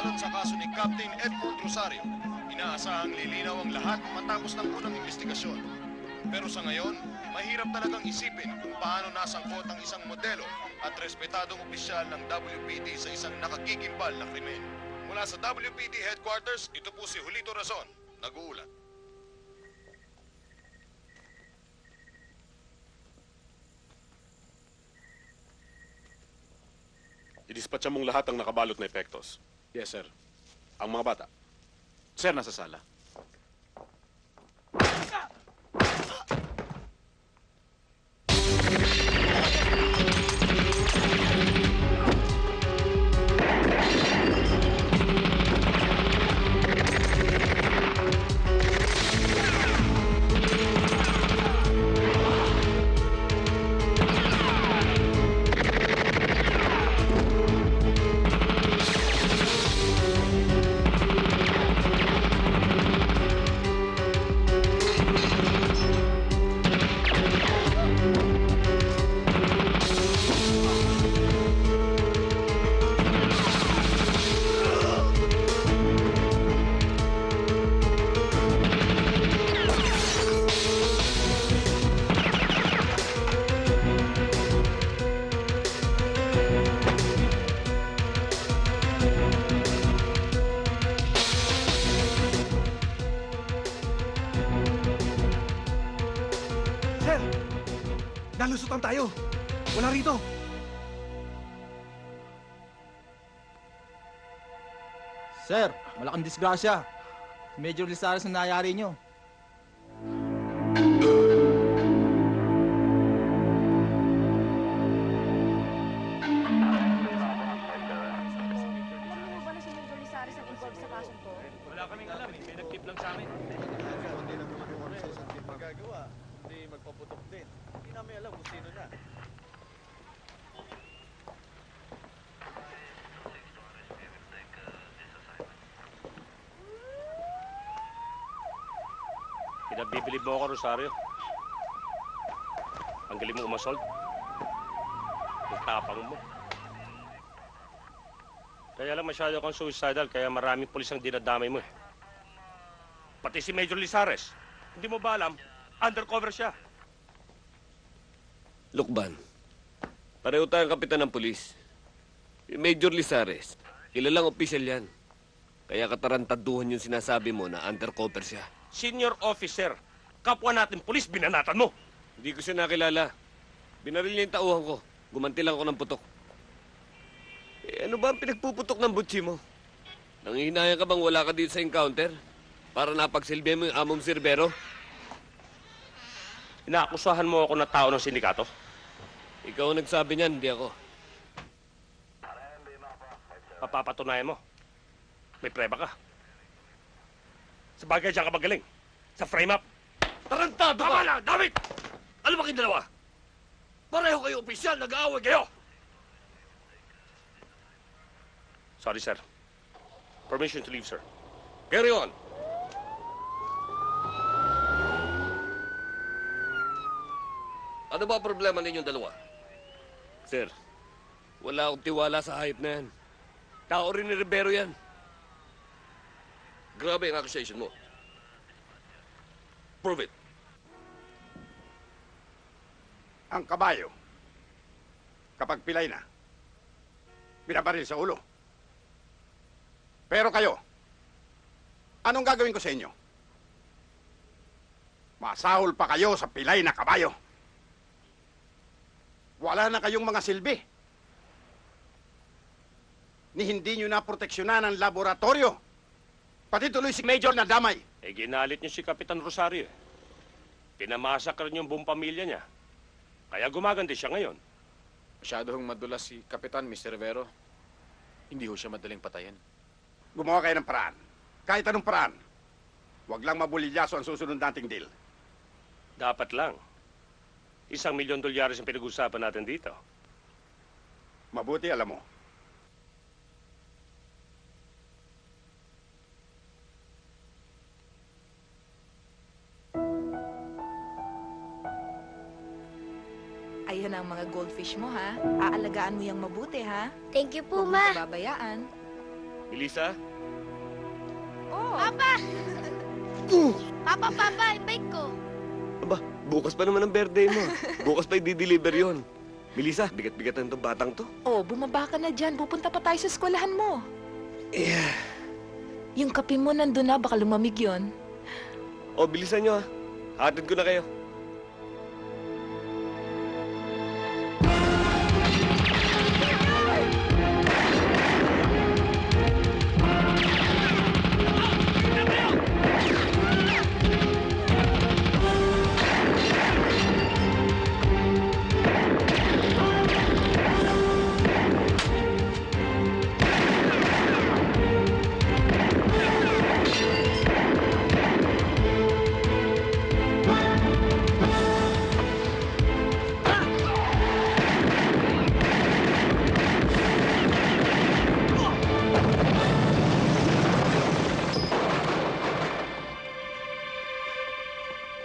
Ayon sa kaso ni Captain Edmond Rosario, inaasahang lilinaw ang lahat matapos ng unang investigasyon. Pero sa ngayon, mahirap talagang isipin kung paano nasangkot ang isang modelo at respetadong opisyal ng WPD sa isang nakagigimbal na krimen. Mula sa WPD Headquarters, ito po si Julito Razon, nag-uulat. Idispatcha mong lahat ang nakabalot na epektos. Yes, sir. Ang mga bata. Sir, nasa sala. Nalusutan tayo! Wala rito! Sir, malaking disgrasya. Major Lizares na nangyari nyo. Alam mo ba na si Major Lizares ang involved sa kasong to? Wala kaming alam eh. May nag-tip lang sa amin. Hindi lang naman yung sa isang team magagawa. Hindi magpaputok din. Hindi namin alam kung sino na. Pinabibilib mo ako, Rosario. Ang galing mo umassault. Ang tapang mo. Kaya lang masyado kang suicidal, kaya maraming pulis ang dinadamay mo eh. Pati si Major Lizares. Hindi mo ba alam? Undercover siya. Lukban, pareho tayong kapitan ng pulis. Major Lizares, kilalang opisyal yan. Kaya katarantaduhan yung sinasabi mo na undercover siya. Senior officer. Kapwa natin pulis, binanatan mo. Hindi ko siya nakilala. Binaril niya yung tauhan ko. Gumanti lang ako ng putok. Ano ba ang pinagpuputok ng butsi mo? Nangihinayang ka bang wala ka dito sa encounter? Para napagsilbihan mo yung among sirbero? Inaakusahan mo ako na tao ng sindikato? Ikaw ang nagsabi niyan, hindi ako. Papapatunayan mo. May preba ka. Sa bagay diyan ka magaling. Sa frame up. Tarantado ka! Tama na, David! Ano ba kayong dalawa? Pareho kayo opisyal, nag-aaway kayo! Sorry, sir. Permission to leave, sir. Carry on! Ano ba ang problema ninyong dalawa? Sir, wala akong tiwala sa hayop na yan. Tao rin ni Rivero yan. Grabe ang accusation mo. Prove it. Ang kabayo, kapag pilay na, binabaril sa ulo. Pero kayo, anong gagawin ko sa inyo? Masahol pa kayo sa pilay na kabayo. Wala na kayong mga silbi. Ni hindi nyo na proteksyonan ang laboratorio. Pati tuloy si Major na damay. Eh, ginalit niyo si Kapitan Rosario. Pinamasakar niyo yung buong pamilya niya. Kaya gumaganti siya ngayon. Masyado hong madulas si Kapitan, Mr. Rivero. Hindi ho siya madaling patayin. Gumawa kayo ng paraan. Kahit anong paraan. Huwag lang mabulilyaso ang susunod nating deal. Dapat lang. $1,000,000 ang pinag-usapan natin dito. Mabuti, alam mo. Ayun ang mga goldfish mo, ha? Aalagaan mo yung mabuti, ha? Thank you po, Huwag mo Ma. pababayaan. Melissa? Oh, Papa! Papa, yung bike ko. Aba, bukas pa naman ang birthday mo. Bukas pa i-deliver yon. Melissa, bigat-bigatan itong batang to. oh, bumaba ka na dyan. Pupunta pa tayo sa eskwelahan mo. Yeah. Yung kape mo nandun na, baka lumamig yon. O, bilisan nyo ha. Hatid ko na kayo.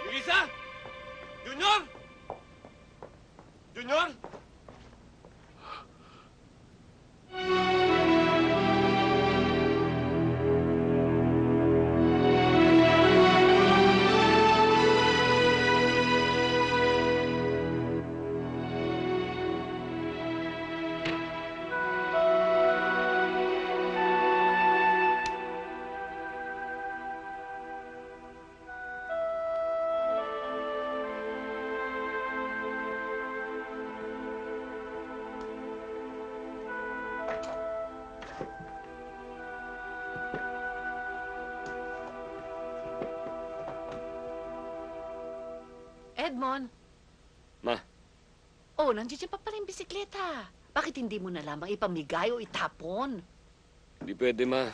Melissa! Junior! Junior! Edmond. Ma, Oh, nandiyan pa pala yung bisikleta. Bakit hindi mo na lamang ipamigay o itapon? hindi pwede ma.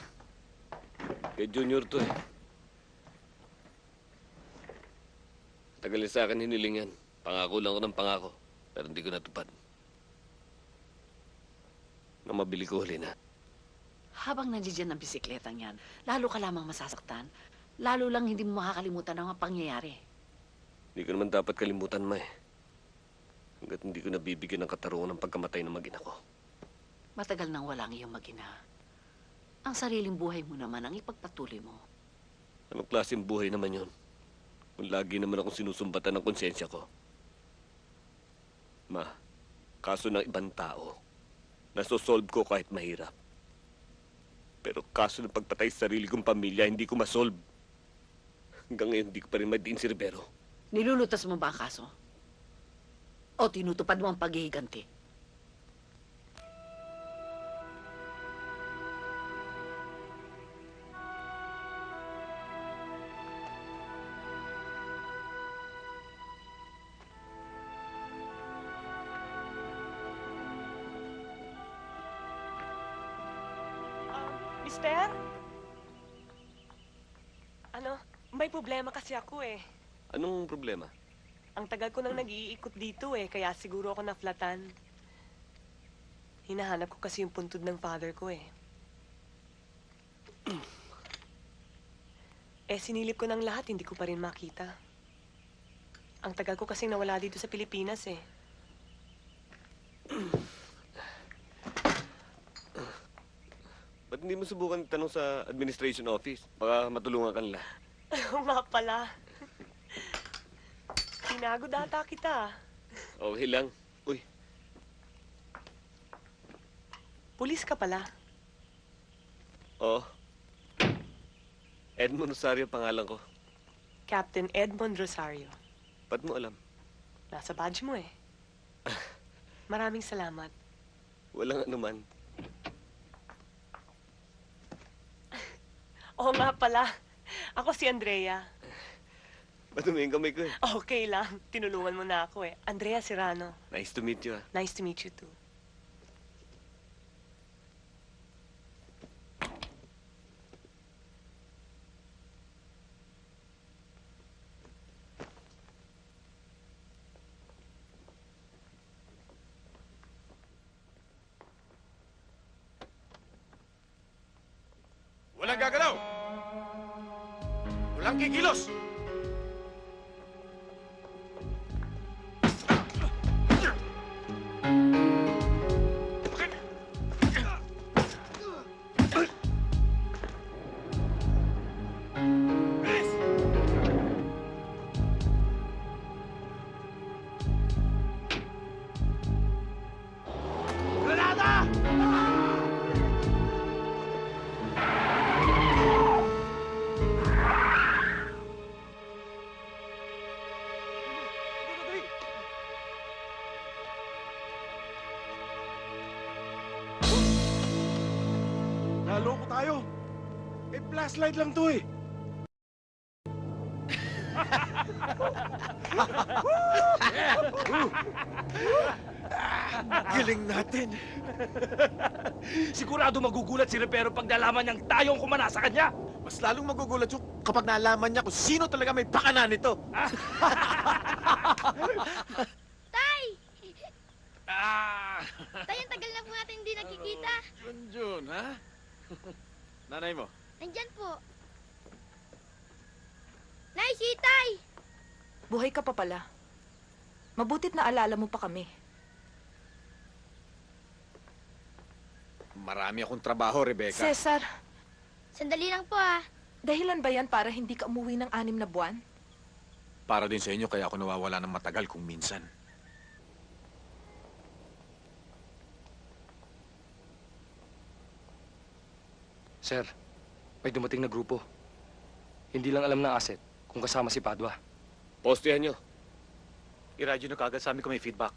Kay Junior to eh. Tagal na sa akin hiniling yan. Pangako lang ako ng pangako. Pero hindi ko natupad. Nang mabili ko huli na. Habang nandiyan ang bisikletang yan, lalo ka lamang masasaktan. Lalo lang hindi mo makakalimutan ang mga pangyayari. Hindi ko naman dapat kalimutan ma eh. Hanggat hindi ko nabibigyan ng katarungan ng pagkamatay ng mag-ina ko. Matagal nang wala ang iyong mag-ina. Ang sariling buhay mo naman ang ipagpatuloy mo. Anong klaseng buhay naman yon? Kung lagi naman akong sinusumbatan ng konsensya ko. Ma, kaso ng ibang tao, nasosolve ko kahit mahirap. Pero kaso ng pagpatay sa sarili kong pamilya, hindi ko masolve. Hanggang ngayon, hindi ko pa rin madiin si Rivero. Nilulutas mo ba ang kaso? O tinutupad mo ang paghihiganti? Mister? Ano, may problema kasi ako eh. Anong problema? Ang tagal ko nang nag-iikot dito eh, kaya siguro ako naflatan. Hinahanap ko kasi yung puntod ng father ko eh. Sinilip ko ng lahat, hindi ko pa rin makita. Ang tagal ko kasing nawala dito sa Pilipinas eh. Ba't hindi mo subukan tanong sa administration office? Baka matulungan ka nila. Oo nga pala. Tinago data kita. Okay lang. Uy, Pulis ka pala. oo. Edmond Rosario pangalan ko. Captain Edmond Rosario. Ba't mo alam? Nasa badge mo eh. Maraming salamat. Walang anuman. Oo nga pala. Ako si Andrea. Madumi yung kamay ko eh. Okay lang. Tinulungan mo na ako eh. Andrea Serrano. Nice to meet you ah. Nice to meet you too. Walang gagalaw! Walang kikilos! tayo. Eh, flashlight lang to eh. Galing natin. Sigurado magugulat si Rivero pag nalaman niyang tayong kumana sa kanya. Mas lalong magugulat yung kapag nalaman niya kung sino talaga may pakana nito. Tay! Ah! Tay, ang tagal na po natin hindi nakikita. Junjun, ha? Nanay mo? Nandyan po. Nay, si Tay! Buhay ka pa pala. Mabutit na alala mo pa kami. Marami akong trabaho, Rebecca. Cesar, Sandali lang po ah. dahilan ba yan para hindi ka umuwi ng 6 na buwan? Para din sa inyo, kaya ako nawawala ng matagal kung minsan. Sir, may dumating na grupo. Hindi lang alam ng asset kung kasama si Padua. Postihan nyo. I-radyo na kagad sa amin kung may feedback.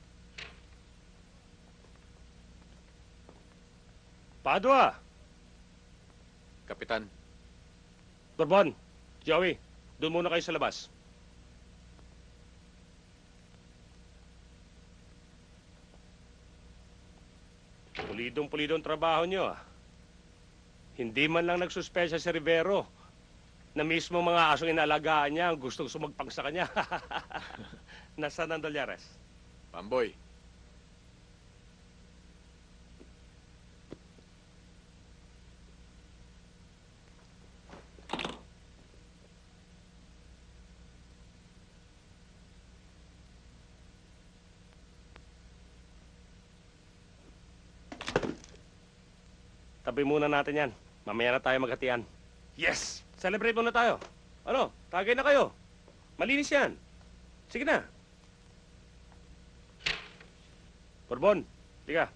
Padua! Kapitan, Bourbon, Joey, doon muna kayo sa labas. Pulidong-pulido ang trabaho nyo, ah. Hindi man lang nagsuspensya si Rivero na mismo mga asong inalagaan niya ang gustong sumagpang sa kanya. Nasaan ang dolyares? Pamboy. Tabi muna natin yan. Mamaya na tayo maghatian. Yes! Celebrate muna tayo. Ano? Tagay na kayo. Malinis yan. Sige na. Bourbon, tiga.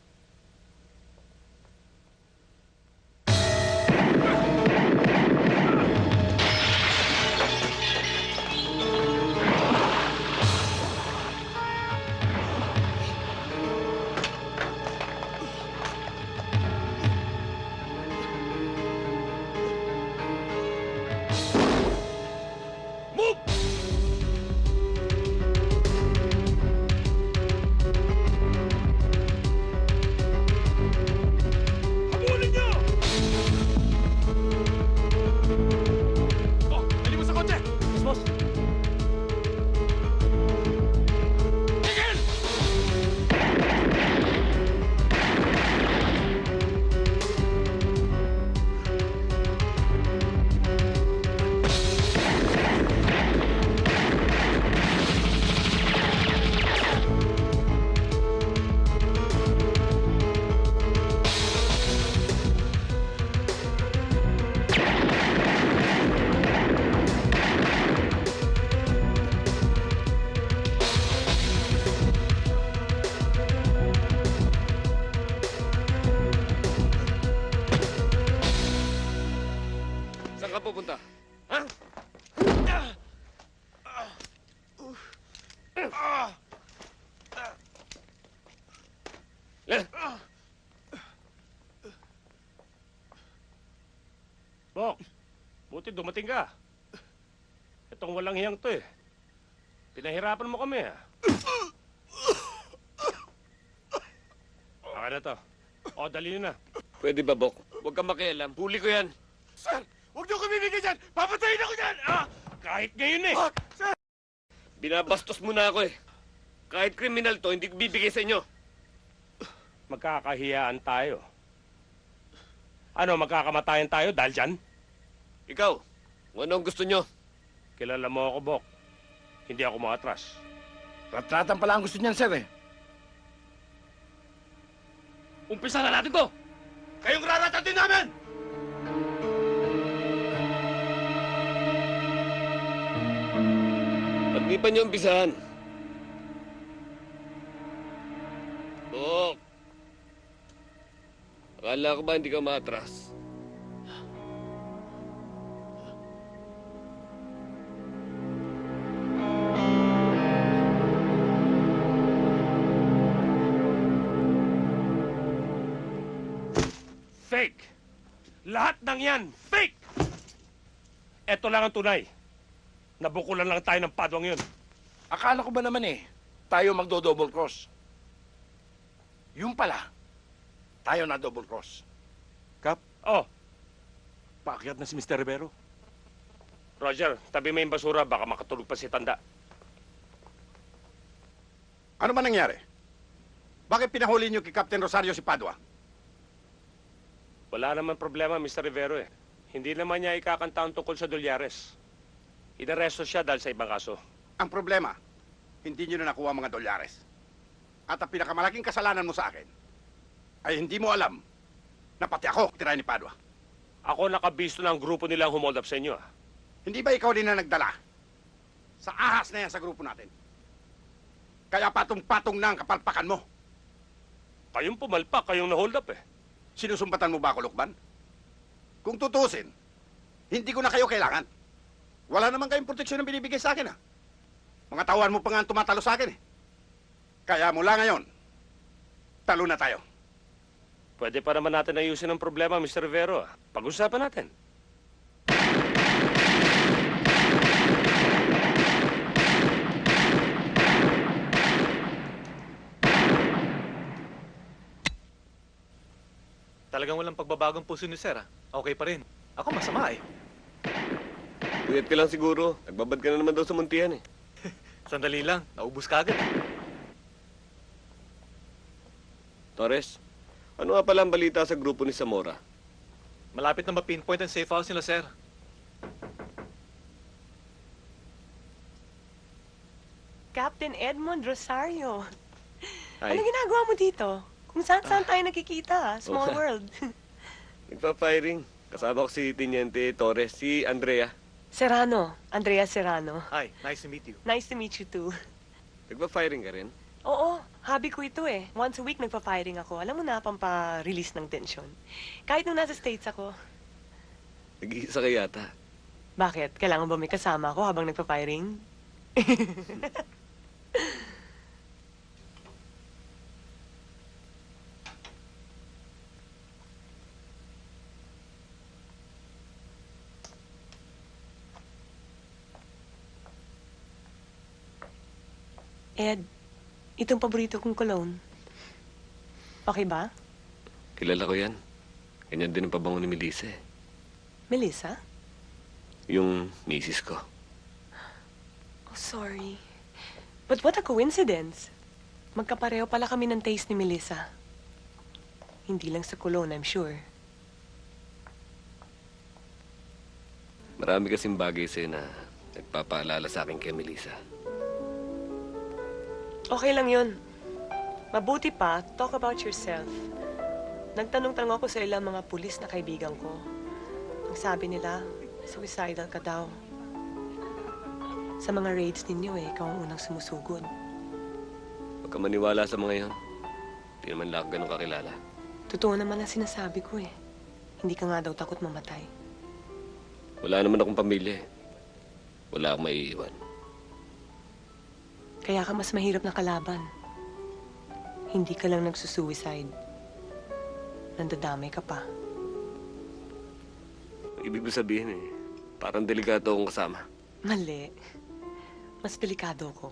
Saan ka pupunta? Ha? Bok, buti dumating ka. Itong walang hiyang to eh. Pinahirapan mo kami ah. Akin na to. O, dali nyo na. Pwede ba, Bok? Huwag kang makialam. Huli ko yan. Sir, huwag niyo kami bibigyan dyan! Papatayin ako dyan! Ah! Kahit ngayon eh! Sir! Binabastos mo na ako eh. Kahit kriminal to, hindi ko bibigay sa inyo. Magkakahiyaan tayo. Ano, magkakamatayan tayo dahil dyan? Ikaw, kung ano ang gusto nyo? Kilala mo ako, Bok. Hindi ako maatras. Ratratan pala ang gusto niyan, sir eh. Umpisa na natin to! Kayong raratatin namin! Ba't di pa nyo umpisahan? Bok! Akala ko ba hindi ka maatras? Lahat ng yan, fake! Ito lang ang tunay. Nabukulan lang tayo ng padwang yun. Akala ko ba naman tayo magdo-double cross. Yung pala, tayo na double cross. Kap? Oh, Paakyat na si Mr. Rivero. Roger, tabi mo yung basura, baka makatulog pa si Tanda. Ano man nangyari? Bakit pinahuli niyo kay Captain Rosario si Padua? Wala naman problema, Mr. Rivero eh. Hindi naman niya ikakanta ang tungkol sa Dolyares. Inaresto siya dahil sa ibang kaso. Ang problema, hindi niyo na nakuha ang mga dolyares. At ang pinakamalaking kasalanan mo sa akin, ay hindi mo alam na pati ako tirahin ni Padua. Ako nakabisto ng grupo nilang humold up sa inyo ah. Hindi ba ikaw din na nagdala sa ahas na yan sa grupo natin? Kaya patong-patong na ang kapalpakan mo. Kayong pumalpak, kayong na-hold up eh. Sinusumbatan mo ba ako, Lukban? Kung tutusin, hindi ko na kayo kailangan. Wala naman kayong proteksyon na binibigay sa akin, ha? Mga tawan mo pa nga ang tumatalo sa akin, eh. Kaya mula ngayon, talo na tayo. Pwede pa naman natin ayusin ang problema, Mr. Rivero. Pag-usapan natin. Talagang walang pagbabagong puso ni Sir, ah. Okay pa rin. Ako masama eh. Puyat ka lang siguro. Nagbabad ka na naman daw sa muntihan eh. Sandali lang, naubos ka agad. Torres, ano nga pala ang balita sa grupo ni Zamora? Malapit na ma-pinpoint ang safe house nila, Sir. Captain Edmond Rosario. Ay, Ano ginagawa mo dito? Kung saan-saan tayo nakikita. Small Oo. world. nagpa-firing. Kasama ko si Teniente Torres, si Andrea. Serrano. Andrea Serrano. Hi, nice to meet you. Nice to meet you too. Nagpa-firing ka rin? Oo, hobby ko ito eh. Once a week nagpa-firing ako. Alam mo na, pampa-release ng tensyon. Kahit nung nasa States ako. Nag-iisa ka yata. Bakit? Kailangan ba may kasama ako habang nagpa-firing? Ed, itong paborito kong cologne. Okay ba? Kilala ko yan. Ganyan din ang pabango ni Melissa eh. Melissa? Yung misis ko. Oh, sorry. But what a coincidence. Magkapareho pala kami ng taste ni Melissa. Hindi lang sa cologne, I'm sure. Marami kasing bagay sa'yo na nagpapaalala sa akin kay Melissa. Okay lang yun. Mabuti pa, talk about yourself. Nagtanong-tanong ako sa ilang mga pulis na kaibigan ko. Ang sabi nila, suicidal ka daw. Sa mga raids ninyo ikaw ang unang sumusugod. Huwag ka maniwala sa mga yon. Hindi naman lang ako ganun kakilala. Totoo naman ang sinasabi ko eh. Hindi ka nga daw takot mamatay. Wala naman akong pamilya eh. Wala akong maiiwan. Kaya ka mas mahirap na kalaban. Hindi ka lang nagsusuicide. Nandadamay ka pa. Ibig ko sabihin eh, parang delikado akong kasama. Mali. Mas delikado ko.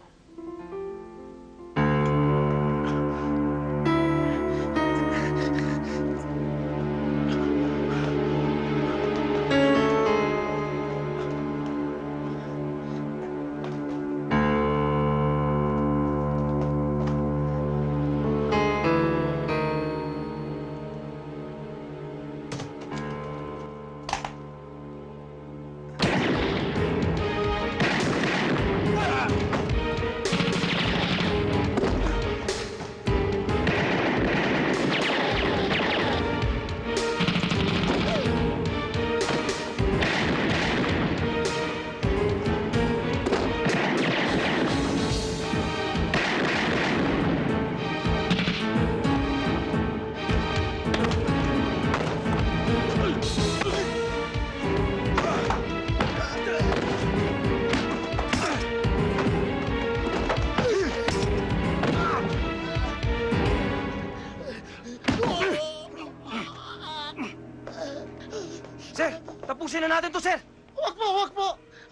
Tapusin na natin to, sir! Wag po, wag po!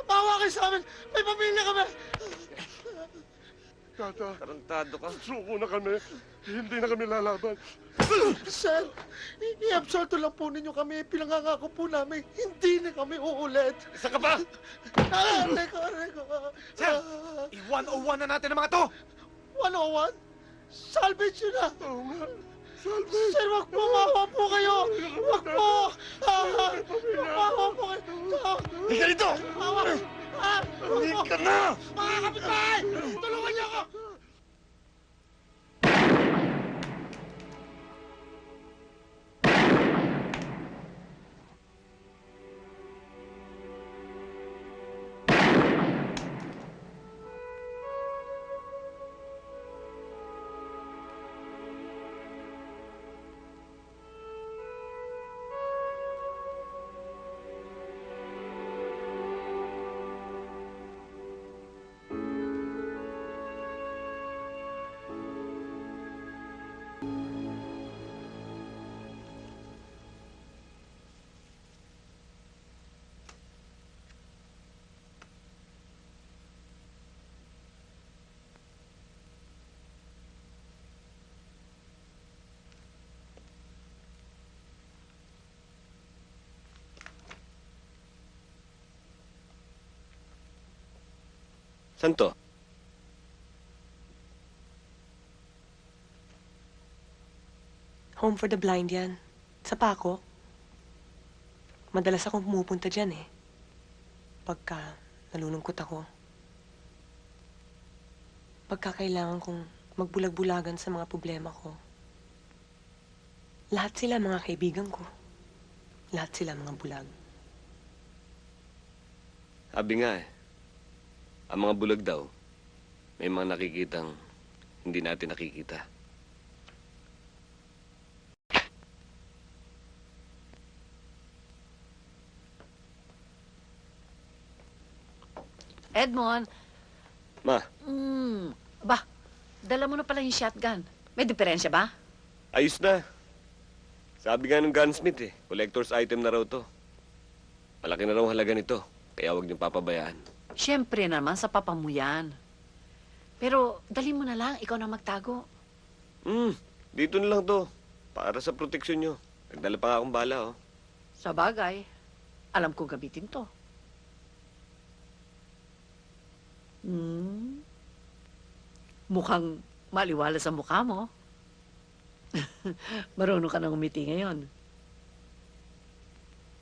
Bawa kayo sa amin! May pamilya kami! Tata, Tarantado ka. suko na kami. Hindi na kami lalaban. Sir, i-absolto lang po ninyo kami. Pinangangako po namin, hindi na kami uulit. Isa ka pa! Aray ko. Sir, i-101 na natin ang mga to! 101? Salvage yun na! Oo nga. Salve! Sir, wag po, mawa po kayo! Wag po! Mawa po kayo! Hindi ka dito! Mawa! Hindi ka na! Mga kapitbahay! Tulungan niyo ako! Saan to? Home for the blind yan. Sa Paco. Madalas akong pumupunta dyan eh. Pagka nalulungkot ako. Pagka kailangan kong magbulag-bulagan sa mga problema ko. Lahat sila mga kaibigan ko. Lahat sila mga bulag. Sabi nga eh, ang mga bulag daw, may mga nakikitang hindi natin nakikita. Edmond, Ma, dala mo na pala yung shotgun. May diferensya ba? ayos na. Sabi nga ng gunsmith eh, collector's item na raw to. Malaki na raw ang halaga nito, kaya huwag niyong papabayaan. Siyempre naman, sa papa mo yan. Pero dali mo na lang, ikaw na magtago. Dito na lang to, para sa proteksyon niyo. Nagdala pa nga akong bala oh. Sa bagay, alam ko gamitin to. Mukhang maliwala sa mukha mo. Marunong ka nang umiti ngayon.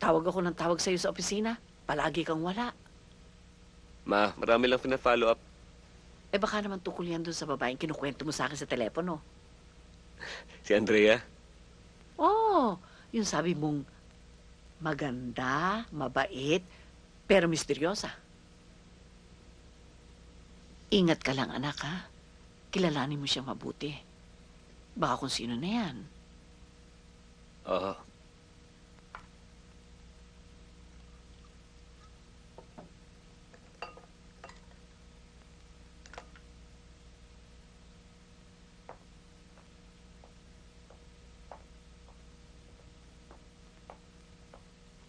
Tawag ako ng tawag sa'yo sa opisina. Palagi kang wala. Ma, marami lang pina-follow up. Eh baka naman tukol yan dun sa babaeng kinukwento mo sa akin sa telepono. Si Andrea. Oh, yung sabi mong maganda, mabait, pero misteryosa. Ingat ka lang, anak, ha? Kilalanin mo siyang mabuti. Baka kung sino na yan. Oo.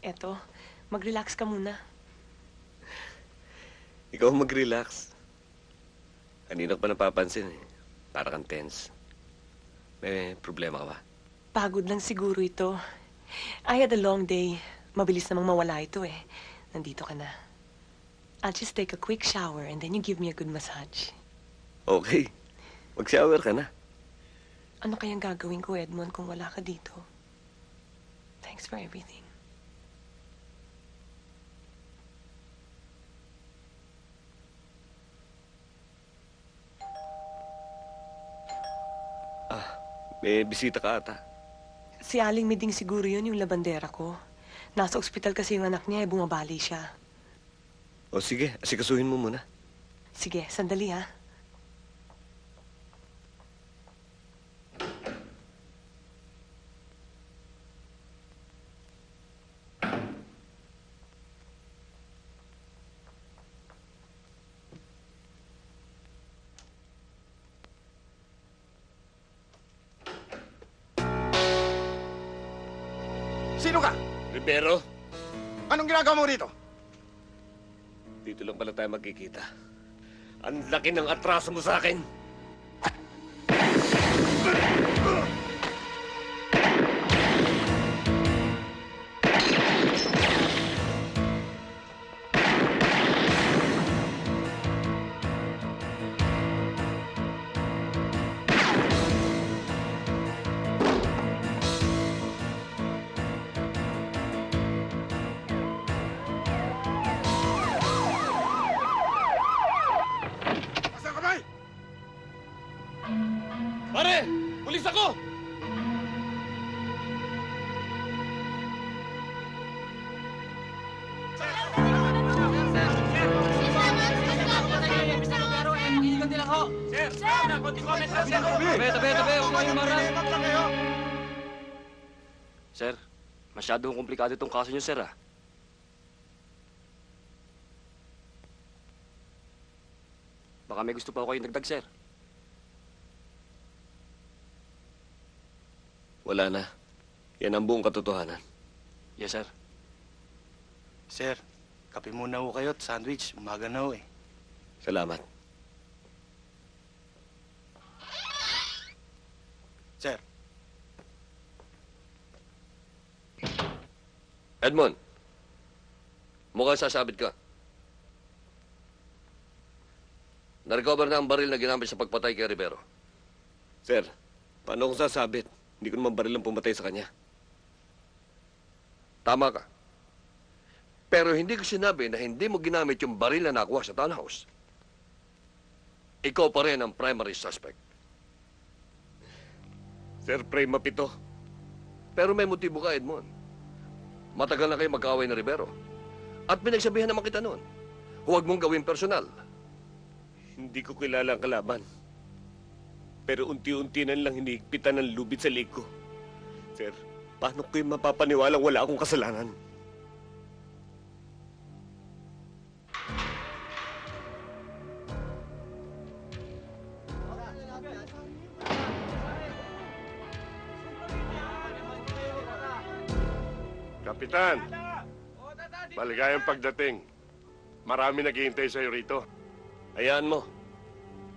Eto, mag-relax ka muna. Ikaw mag-relax. Kanina ko pa napapansin eh. Para kang tense. May problema ka ba? Pagod lang siguro ito. I had a long day. Mabilis namang mawala ito eh. Nandito ka na. I'll just take a quick shower and then you give me a good massage. Okay. Mag-shower ka na. Ano kayang gagawin ko, Edmond, kung wala ka dito? Thanks for everything. May bisita ka ata. Si Aling Miding siguro yun, yung labandera ko. Nasa ospital kasi yung anak niya, bumabali siya. O sige, asikasuhin mo muna. Sige, sandali ha. Sino ka? Rivero, Anong ginagawa mo rito? Dito lang pala tayo magkikita. Ang laki ng atraso mo sa akin. Asang kamay! Pare! Pulis ako! Sir, masyadong komplikado itong kaso niyo, sir, ah. Baka may gusto pa ako kayong dagdag, sir. Wala na. Yan ang buong katotohanan. Yes, sir. Sir, kape muna ho kayo at sandwich. Umaga na ho eh. Salamat. Sir. Edmond, mukhang sasabit ka. Na-recover na ang baril na ginamit sa pagpatay kay Rivero. Sir, paano kung sasabit? Hindi ko naman baril ang pumatay sa kanya. Tama ka. Pero hindi ko sinabi na hindi mo ginamit yung baril na nakuha sa townhouse. Ikaw pa rin ang primary suspect. Sir, pray mapito. Pero may motibo ka, Edmond. Matagal na kayo magkaaway na Rivero. At pinagsabihan naman kita noon. Huwag mong gawin personal. Hindi ko kilala ang kalaban. Pero unti-unti na lang hinihigpitan ng lubid sa leg ko. Sir, paano kayo mapapaniwalang wala akong kasalanan? Kapitan, maligayang pagdating. Marami naghihintay sa'yo rito. Hayaan mo.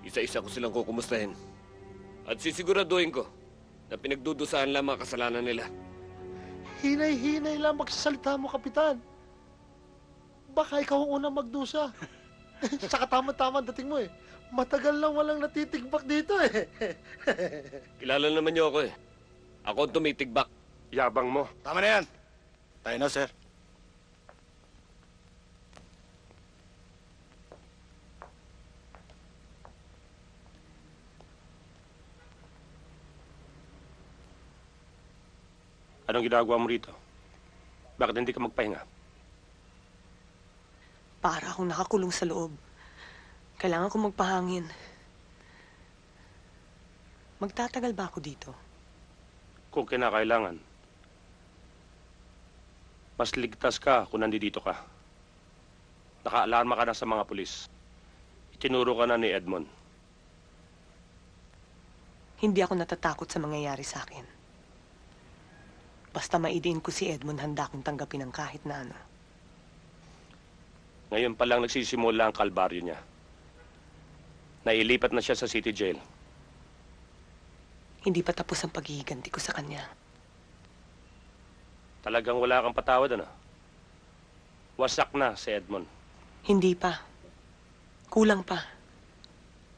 Isa-isa ko silang kukumustahin. At sisiguraduhin ko na pinagdudusahan lang mga kasalanan nila. Hinay-hinay lang magsasalita mo, Kapitan. Baka ikaw ang unang magdusa. Saka tama-tama dating mo eh. Matagal lang walang natitigbak dito eh. Kilala naman niyo ako eh. Ako ang tumitigbak. Yabang mo. Tama na yan. Tayo na, sir. Anong ginagawa mo rito? Bakit hindi ka magpahinga? Para akong nakakulong sa loob. Kailangan ko magpahangin. Magtatagal ba ako dito? Kung kinakailangan, mas ligtas ka kung nandito ka. Naka-alarma ka na sa mga pulis. Itinuro ka na ni Edmond. Hindi ako natatakot sa mangyayari sa akin. Basta maidiin ko si Edmond, handa akong tanggapin ang kahit na ano. Ngayon pa lang nagsisimula ang kalbaryo niya. Nailipat na siya sa city jail. Hindi pa tapos ang paghihiganti ko sa kanya. Talagang wala kang patawad, ano? Wasak na si Edmond. Hindi pa. Kulang pa.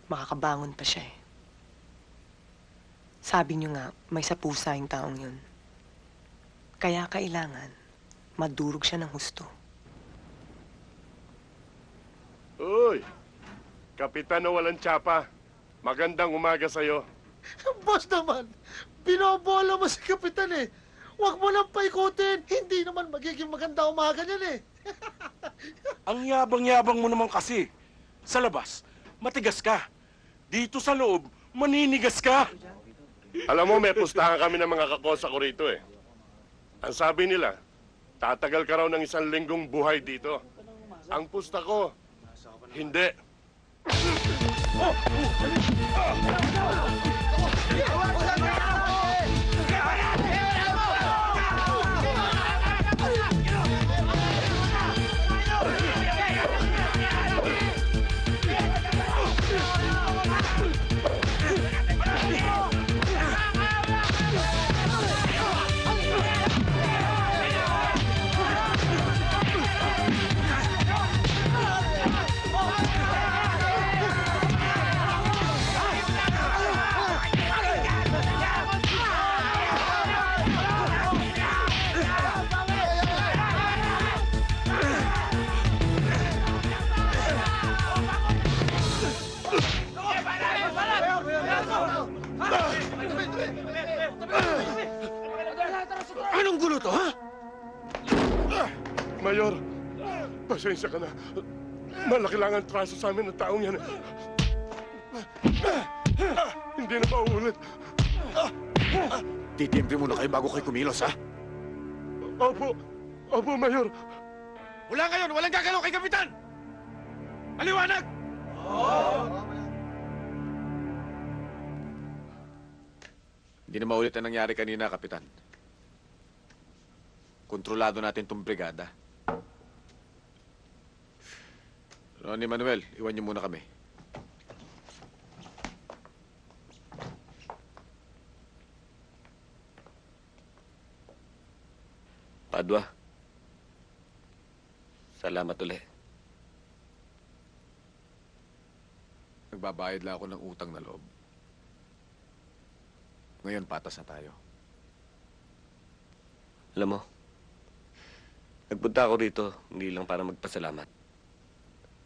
Makakabangon pa siya eh. Sabi niyo nga, may sapusa yung taong yun. Kaya kailangan, madurog siya ng husto. Uy! Kapitan na walang tsapa. Magandang umaga sa'yo. Boss naman, binobola mo si Kapitan eh. Huwag mo lang paikutin. Hindi naman magiging maganda umaga niyan eh. Ang yabang-yabang mo naman kasi. Sa labas, matigas ka. Dito sa loob, maninigas ka. Alam mo, may pustahan kami ng mga kakosa ko rito eh. Ang sabi nila, tatagal ka raw ng 1 linggong buhay dito. Ang pusta ko, hindi. Anong gulo to, ha? Mayor, pasensya ka na. Malaki lang ang traso sa amin ng taong yan. Hindi na mauulit. Titimpi muna kayo bago kayo kumilos, ha? Opo. Opo, Mayor. Mula ngayon, walang gagalaw kay Kapitan! Maliwanag! Hindi na maulit ang nangyari kanina, Kapitan. Kontrolado natin tong brigada. Ronnie Manuel, iwan niyo muna kami. Padua, salamat ulit. Nagbabayad lang ako ng utang na loob. Ngayon, patas na tayo. Alam mo, nagpunta ako rito hindi lang para magpasalamat.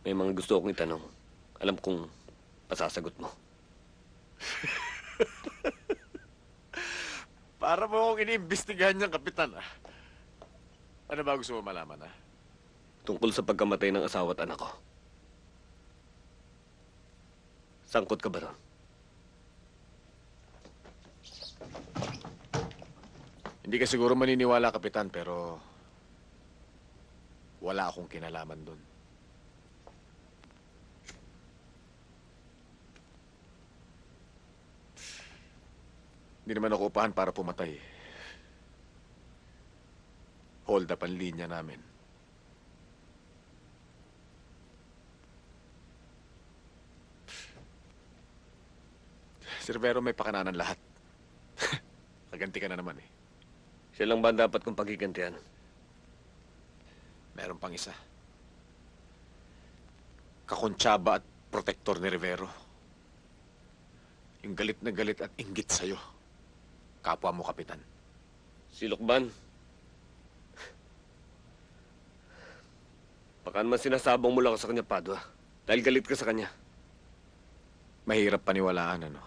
May mga gusto akong itanong. Alam kong masasagot mo. Para mo akong iniimbestigahan niyang Kapitan, ah. Ano ba gusto mo malaman, ah? Tungkol sa pagkamatay ng asawa at anak ko. Sangkot ka ba ron? Hindi ka siguro maniniwala, Kapitan, pero wala akong kinalaman doon. Hindi naman ako upahan para pumatay. Hold up ang linya namin. Si Rivero may pakananan lahat. Kaganti ka na naman eh. Siya lang ba ang dapat kong pagigantihan? Meron pang isa. Kakontsaba at protektor ni Rivero. Yung galit na galit at inggit sa'yo. Kapwa mo, Kapitan. Si Lukban. Baka naman sinasabong mo lang sa kanya, Padua. Dahil galit ka sa kanya. Mahirap paniwalaan, ano?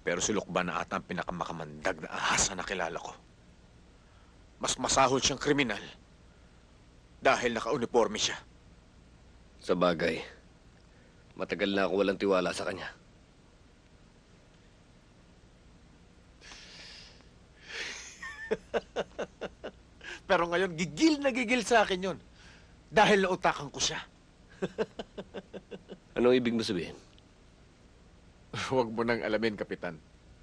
Pero si Lukban na ata ang pinakamakamandag na ahas na nakilala ko. Mas masahol siyang kriminal dahil naka-uniforme siya. Sa bagay, matagal na ako walang tiwala sa kanya. Pero ngayon, gigil na gigil sa akin yun. Dahil nautakan ko siya. Anong ibig mo sabihin? Huwag mo nang alamin, Kapitan.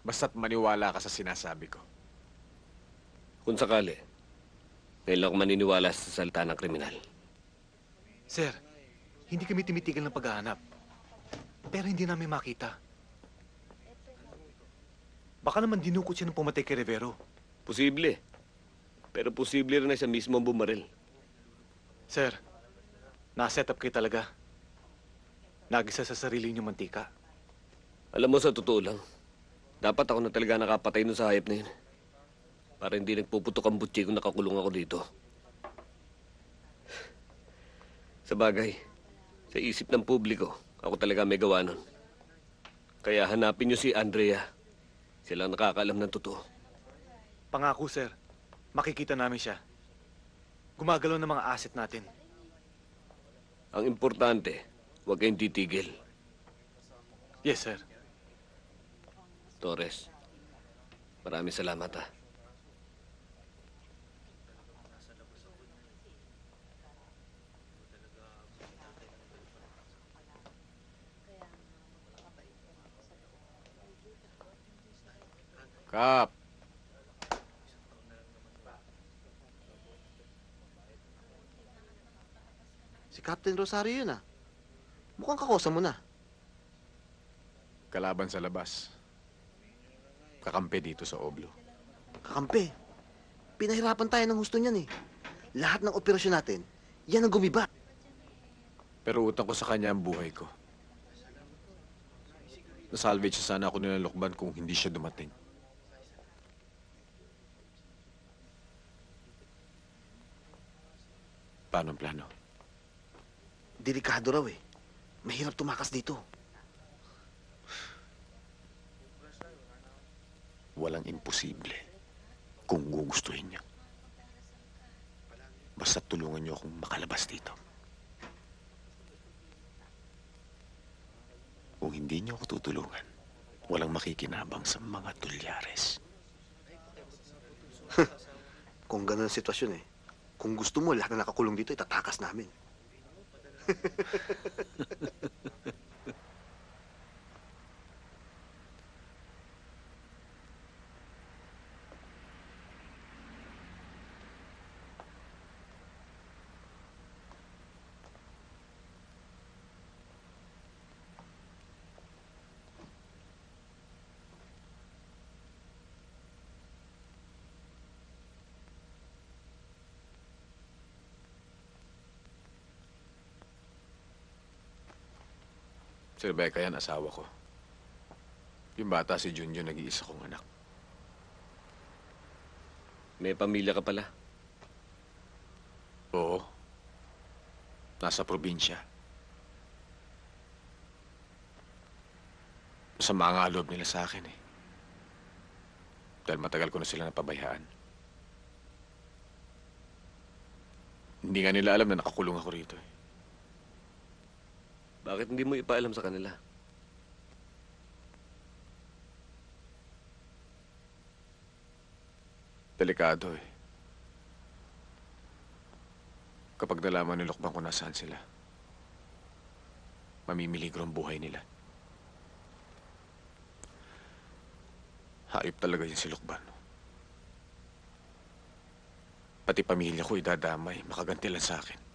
Basta't maniwala ka sa sinasabi ko. Kung sakali, ngayon lang ako maniniwala sa salita ng kriminal. Sir, hindi kami timitigil ng paghahanap. Pero hindi namin makita. Baka naman dinukot siya ng pumatay kay Rivero. Posible. Pero posible rin na siya mismo ang bumaril. Sir, na-set up kayo talaga. Nagisa sa sarili niyong mantika. Alam mo, sa totoo lang, dapat ako na talaga nakapatay nun sa hayop na yun. Para hindi nagpuputok ang butsi kung nakakulong ako dito. Sa bagay, sa isip ng publiko, ako talaga may gawa nun. Kaya hanapin niyo si Andrea. Sila ang nakakaalam ng totoo. Pangako, sir. Makikita namin siya. Gumagalaw ng mga asset natin. Ang importante, huwag kayong titigil. Yes, sir. Torres, maraming salamat, ha. Kap! Si Captain Rosario yun, ah. Mukhang kakosa mo na. Kalaban sa labas. Kakampi dito sa Oblo. Kakampi. Pinahirapan tayo ng husto niyan, eh. Lahat ng operasyon natin, yan ang gumiba. Pero utang ko sa kanya ang buhay ko. Nasalvage sana ako nila Lukban kung hindi siya dumating. Paano ang plano? Delikado raw, eh. Mahirap tumakas dito. Walang imposible kung gugustuhin niyo. Basta tulungan niyo akong makalabas dito. Kung hindi niyo ako tutulungan, walang makikinabang sa mga tulyares. Kung ganun ang sitwasyon eh. Kung gusto mo, lahat na nakakulong dito, itatakas namin. Si Rebecca yan, asawa ko. Yung bata si Junjun, nag-iisa kong anak. May pamilya ka pala. Oo. Nasa probinsya. Masama nga loob nila sa akin eh. Dahil matagal ko na sila napabayaan. Hindi nga nila alam na nakakulong ako rito eh. Bakit hindi mo ipaalam sa kanila? Delikado eh. Kapag nalaman ni Lokban kung nasaan sila, mamimiligro ang buhay nila. Hayop talaga yun si Lokban. Pati pamilya ko idadamay, makaganti lang sa akin.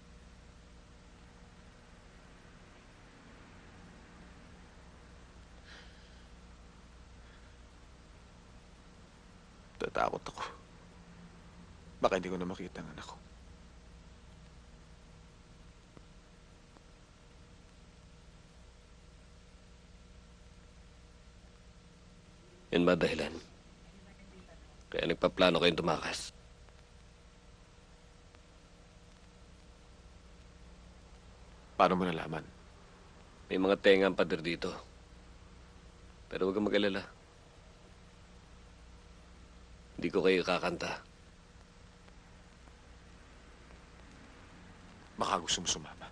Tatakot ako. Baka hindi ko na makita ang anak ko. Yan ba dahilan? Kaya nagpaplano kayong tumakas. Paano mo nalaman? May mga tengang pader dito. Pero huwag kang mag-alala. Hindi ko kayo kakanta. Baka gusto mo sumama.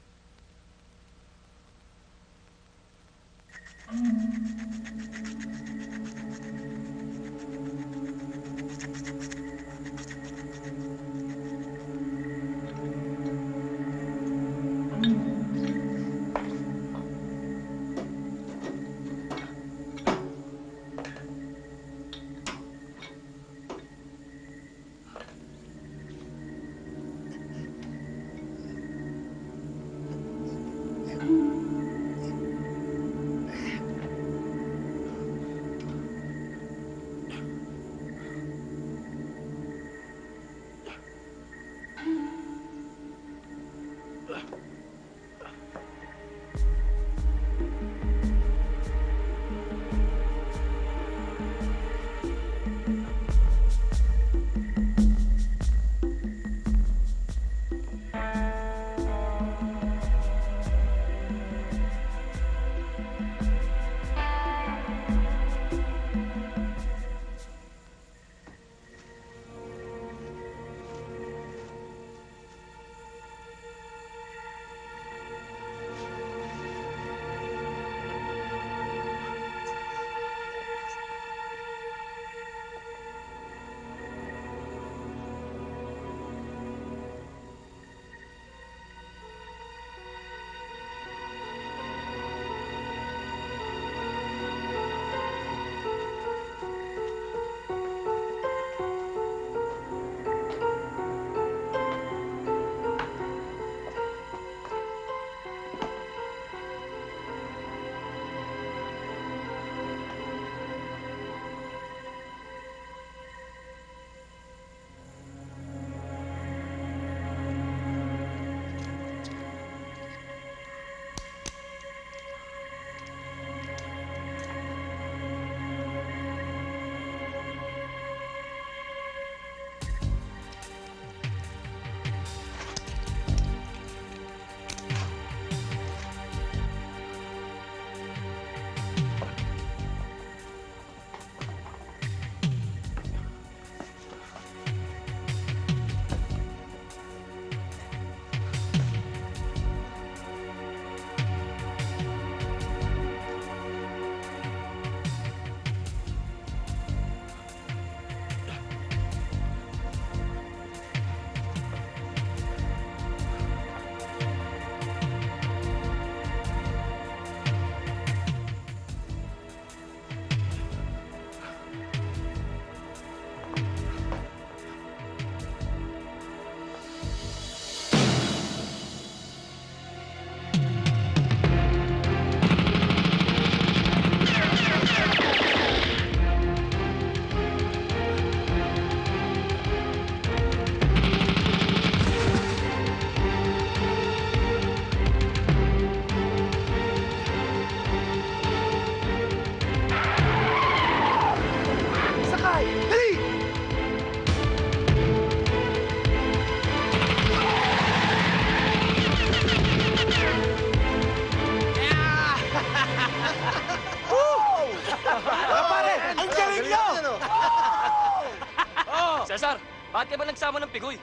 nagreklamo ng pigoy.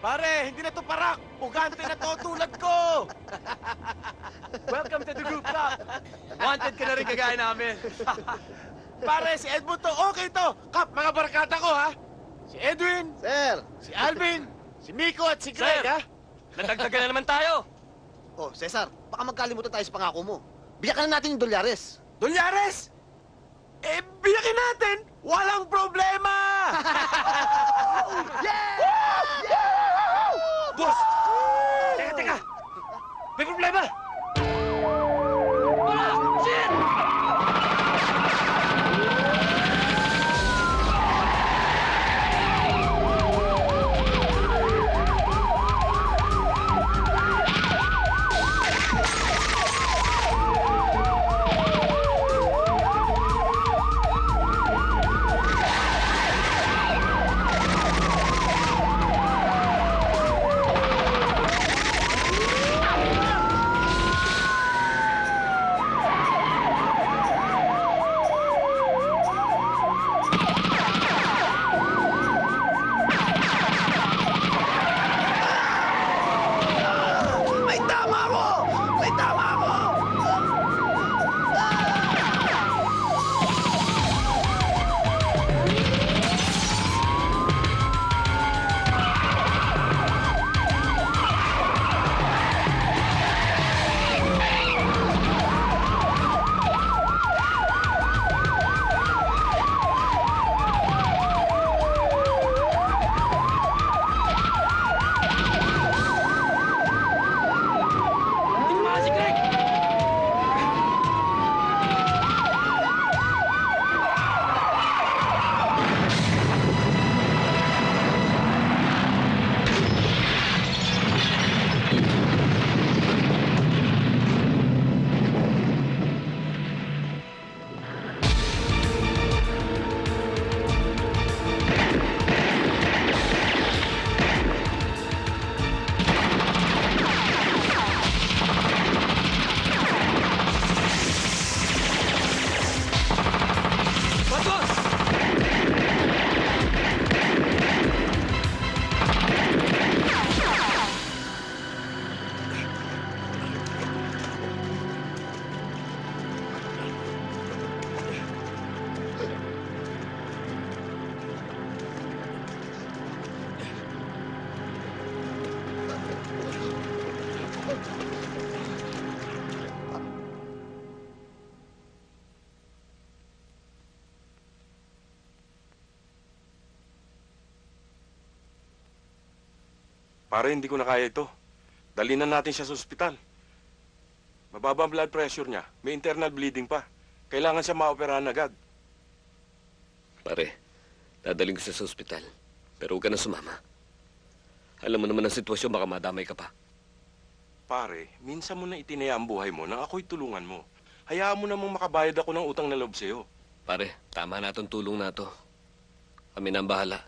Pare, hindi na to parak! Pugante na to tulad ko! Welcome to the group club! Wanted ka na rin kagaya namin. Pare, si Edmund to, okay to! Kap, mga barkada ko, ha? Si Edwin, Sir! si Alvin, si Miko at si Greg, Sir! ha? Nadagdagan na naman tayo. Oh, Cesar, baka magkalimutan tayo sa pangako mo. Bigyan ka na natin yung dolyares. Dolyares! Eh, biyakin natin! Walang problema! Boss! Teka! May problema! Shit! May tama ako! May tama ako! Tumama si Greg! Batos! Pare, hindi ko na kaya ito. Dalhin na natin siya sa ospital. Mababa ang blood pressure niya. May internal bleeding pa. Kailangan siya maoperahan agad. Pare, dadaling ko siya sa ospital. Pero huwag ka na sumama. Alam mo naman ang sitwasyon, baka madamay ka pa. Pare, minsan mo na itinaya ang buhay mo nang ako'y tulungan mo. Hayaan mo namang makabayad ako ng utang na loob sa'yo. Pare, tama na itong tulong na to. Kami na ang bahala.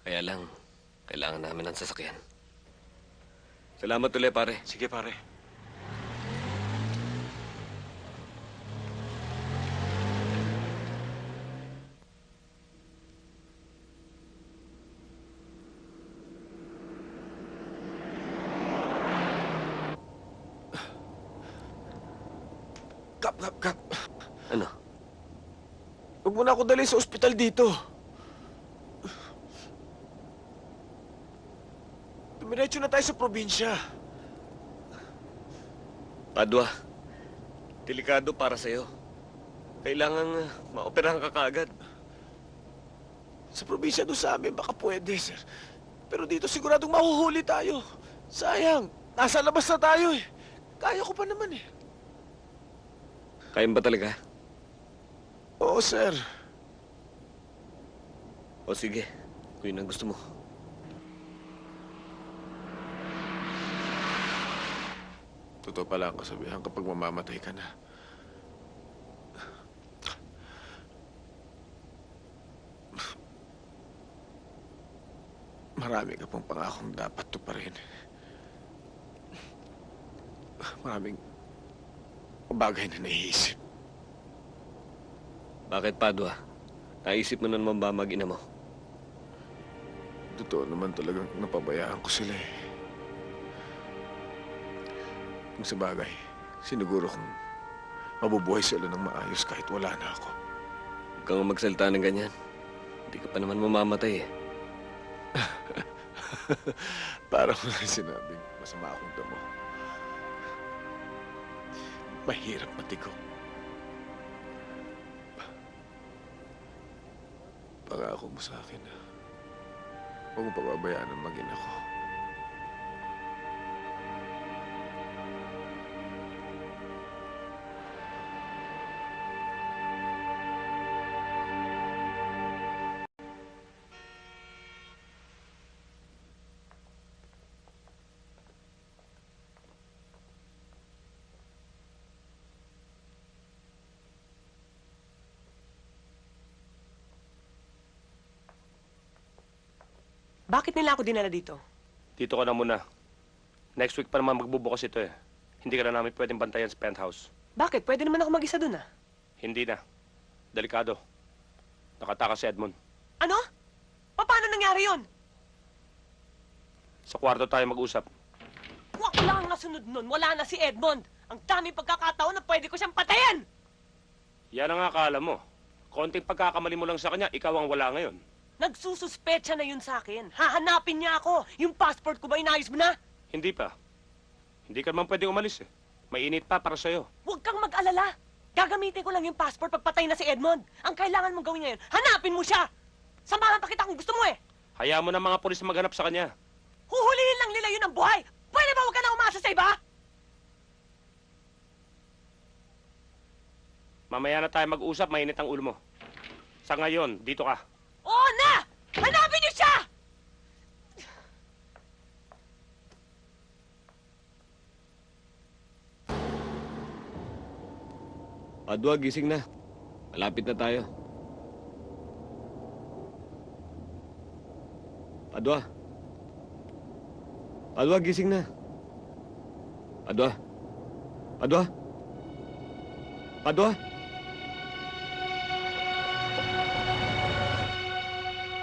Kaya lang, kailangan namin ng sasakyan. Salamat ulit, pare. Sige, pare. Kap. Ano? Huwag mo na ako dalhin sa ospital dito. Dumiretso na tayo sa probinsya. Padua, delikado para sa'yo. Kailangan maoperahan ka kaagad. Sa probinsya doon sa amin, baka pwede, sir. Pero dito siguradong mahuhuli tayo. Sayang, nasa labas na tayo eh. Kaya ko pa naman eh. Kaya ba talaga? Oo, sir. O sige, kung yun ang gusto mo. Totoo pala ang kasabihan kapag mamamatay ka na. Marami ka pong pangakong dapat tuparin. Maraming bagay na naiisip. Bakit, Padua? Naisip mo na naman ba mag-ina mo? Totoo naman talagang napabayaan ko sila eh. Kung sa bagay, siniguro kong mabubuhay sila ng maayos kahit wala na ako. Huwag kang magsalita ng ganyan. Hindi ka pa naman mamamatay eh. Parang wala sinabing masama akong damo. Mahirap matigo. Pangako mo sa akin na huwag mo pababayaan ang maging ako. Bakit nila ako dinala dito? Dito ka na muna. Next week pa naman magbubukas ito eh. Hindi ka na namin pwedeng bantayan sa penthouse. Bakit? Pwede naman ako mag-isa dun ah. Hindi na. Delikado. Nakatakas si Edmond. Ano? Paano nangyari yon? Sa kwarto tayo mag-usap. Kung ako lang ang nasunod nun, wala na si Edmond. Ang daming pagkakataon na pwede ko siyang patayin! Yan ang akala mo. Konting pagkakamali mo lang sa kanya, ikaw ang wala ngayon. Nagsususpecha na yun sa akin. Hahanapin niya ako. Yung passport ko ba inayos mo na? Hindi pa. Hindi ka naman pwedeng umalis eh. Mainit pa para sa'yo. Huwag kang mag-alala. Gagamitin ko lang yung passport pagpatay na si Edmond. Ang kailangan mong gawin ngayon, hanapin mo siya! Samahan pa kita kung gusto mo eh! Hayaan mo ng mga pulis na maghanap sa kanya. Huhulihin lang nila yun ang buhay! Pwede ba huwag ka na umasa sa iba? Mamaya na tayo mag-usap, mainit ang ulo mo. Sa ngayon, dito ka. Oo na! Hanapin niyo siya! Padua, gising na. Malapit na tayo. Padua. Padua, gising na. Padua. Padua. Padua.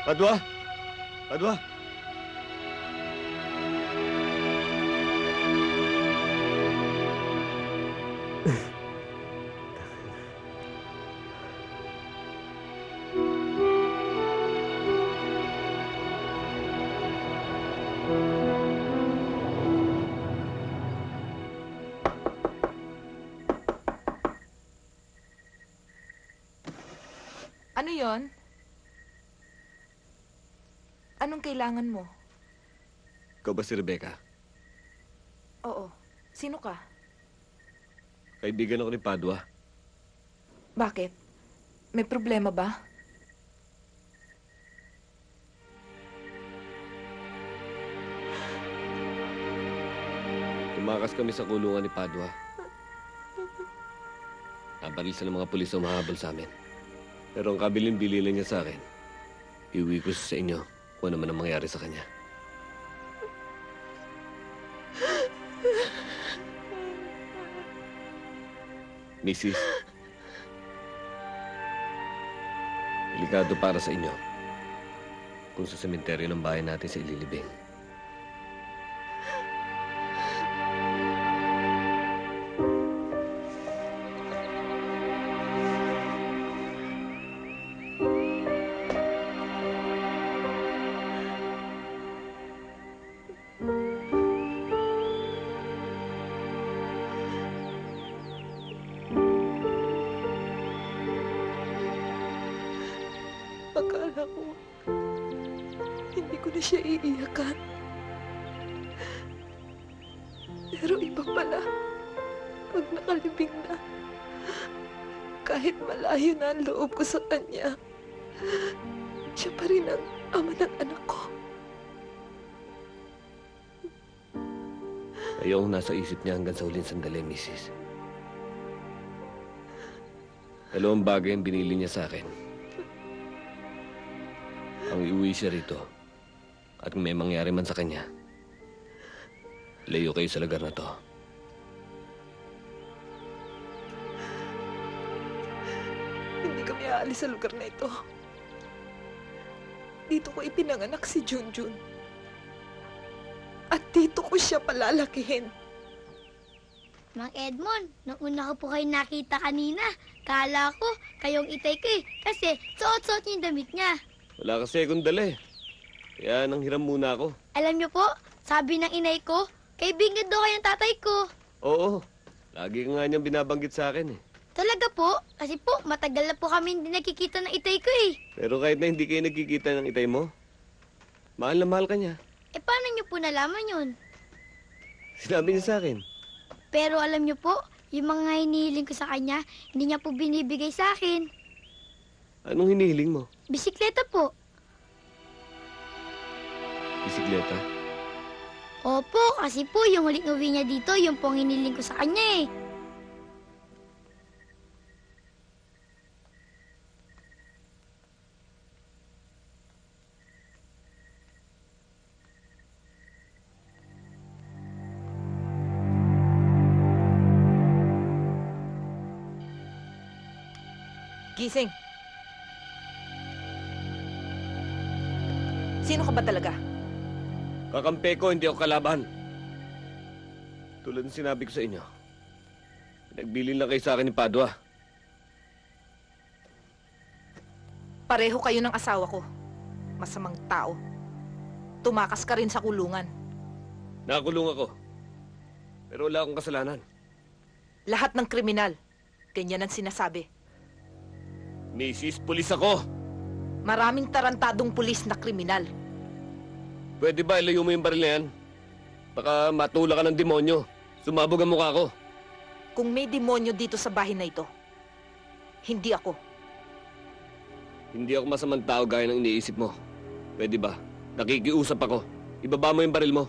Padua. Padua. Ano yon? Anong kailangan mo? Ikaw ba si Rebecca? Oo. Sino ka? Kaibigan ako ni Padua. Bakit? May problema ba? Tumakas kami sa kulungan ni Padua. Nabaril siya ng mga pulis na umahabol sa amin. Pero ang kabilin-bilinan niya sa akin, iuwi ko sa inyo kung ano man ang mangyari sa kanya. Mrs. Delikado para sa inyo kung sa sementeryo ng bahay natin sa ililibing. Akala ko, hindi ko na siya iiyakan. Pero iba pala, pag nakalibing na, kahit malayo na ang loob ko sa kanya, siya pa rin ang ama ng anak ko. Kayo ang nasa isip niya hanggang sa huling sandali, Mrs. Dalawang bagay ang binili niya sa akin. Ang iuwi siya rito at kung may mangyari man sa kanya, layo kayo sa lugar na to. Hindi kami aalis sa lugar na ito. Dito ko ipinanganak si Junjun. At dito ko siya palalakihin. Mang Edmond, nung una ko po kayo nakita kanina, kala ko kayong itay ko eh. Kasi suot-suot niyo yung damit niya. Wala kasi akong dala eh. Kaya nanghiram muna ako. Alam niyo po, sabi ng inay ko, kaibigan daw kayong tatay ko. Oo, lagi ka nga niyang binabanggit sa akin eh. Talaga po, kasi po matagal na po kami hindi nakikita ng itay ko eh. Pero kahit na hindi kayo nagkikita ng itay mo, mahal na mahal ka niya. Eh paano niyo po nalaman yun? Sinabi niya sa akin. Pero alam niyo po, yung mga hinihiling ko sa kanya, hindi niya po binibigay sa akin. Anong hinihiling mo? Bisikleta po. Bisikleta? Opo, kasi po yung huling uwi niya dito, yung pong hiniling ko sa kanya eh. Gising. Sino ka ba talaga? Kakampi ko, hindi ako kalaban. Tulad ng sinabi ko sa inyo, nagbilin lang kayo sa akin ni Padua. Pareho kayo ng asawa ko. Masamang tao. Tumakas ka rin sa kulungan. Nakakulong ako. Pero wala akong kasalanan. Lahat ng kriminal. Ganyan ang sinasabi. Mrs. Pulis ako. Maraming tarantadong pulis na kriminal. Pwede ba ilayo mo yung baril na yan? Baka matula ka ng demonyo. Sumabog ang mukha ko. Kung may demonyo dito sa bahay na ito, hindi ako. Hindi ako masamang tao gaya ng iniisip mo. Pwede ba? Nakikiusap ako. Ibaba mo yung baril mo.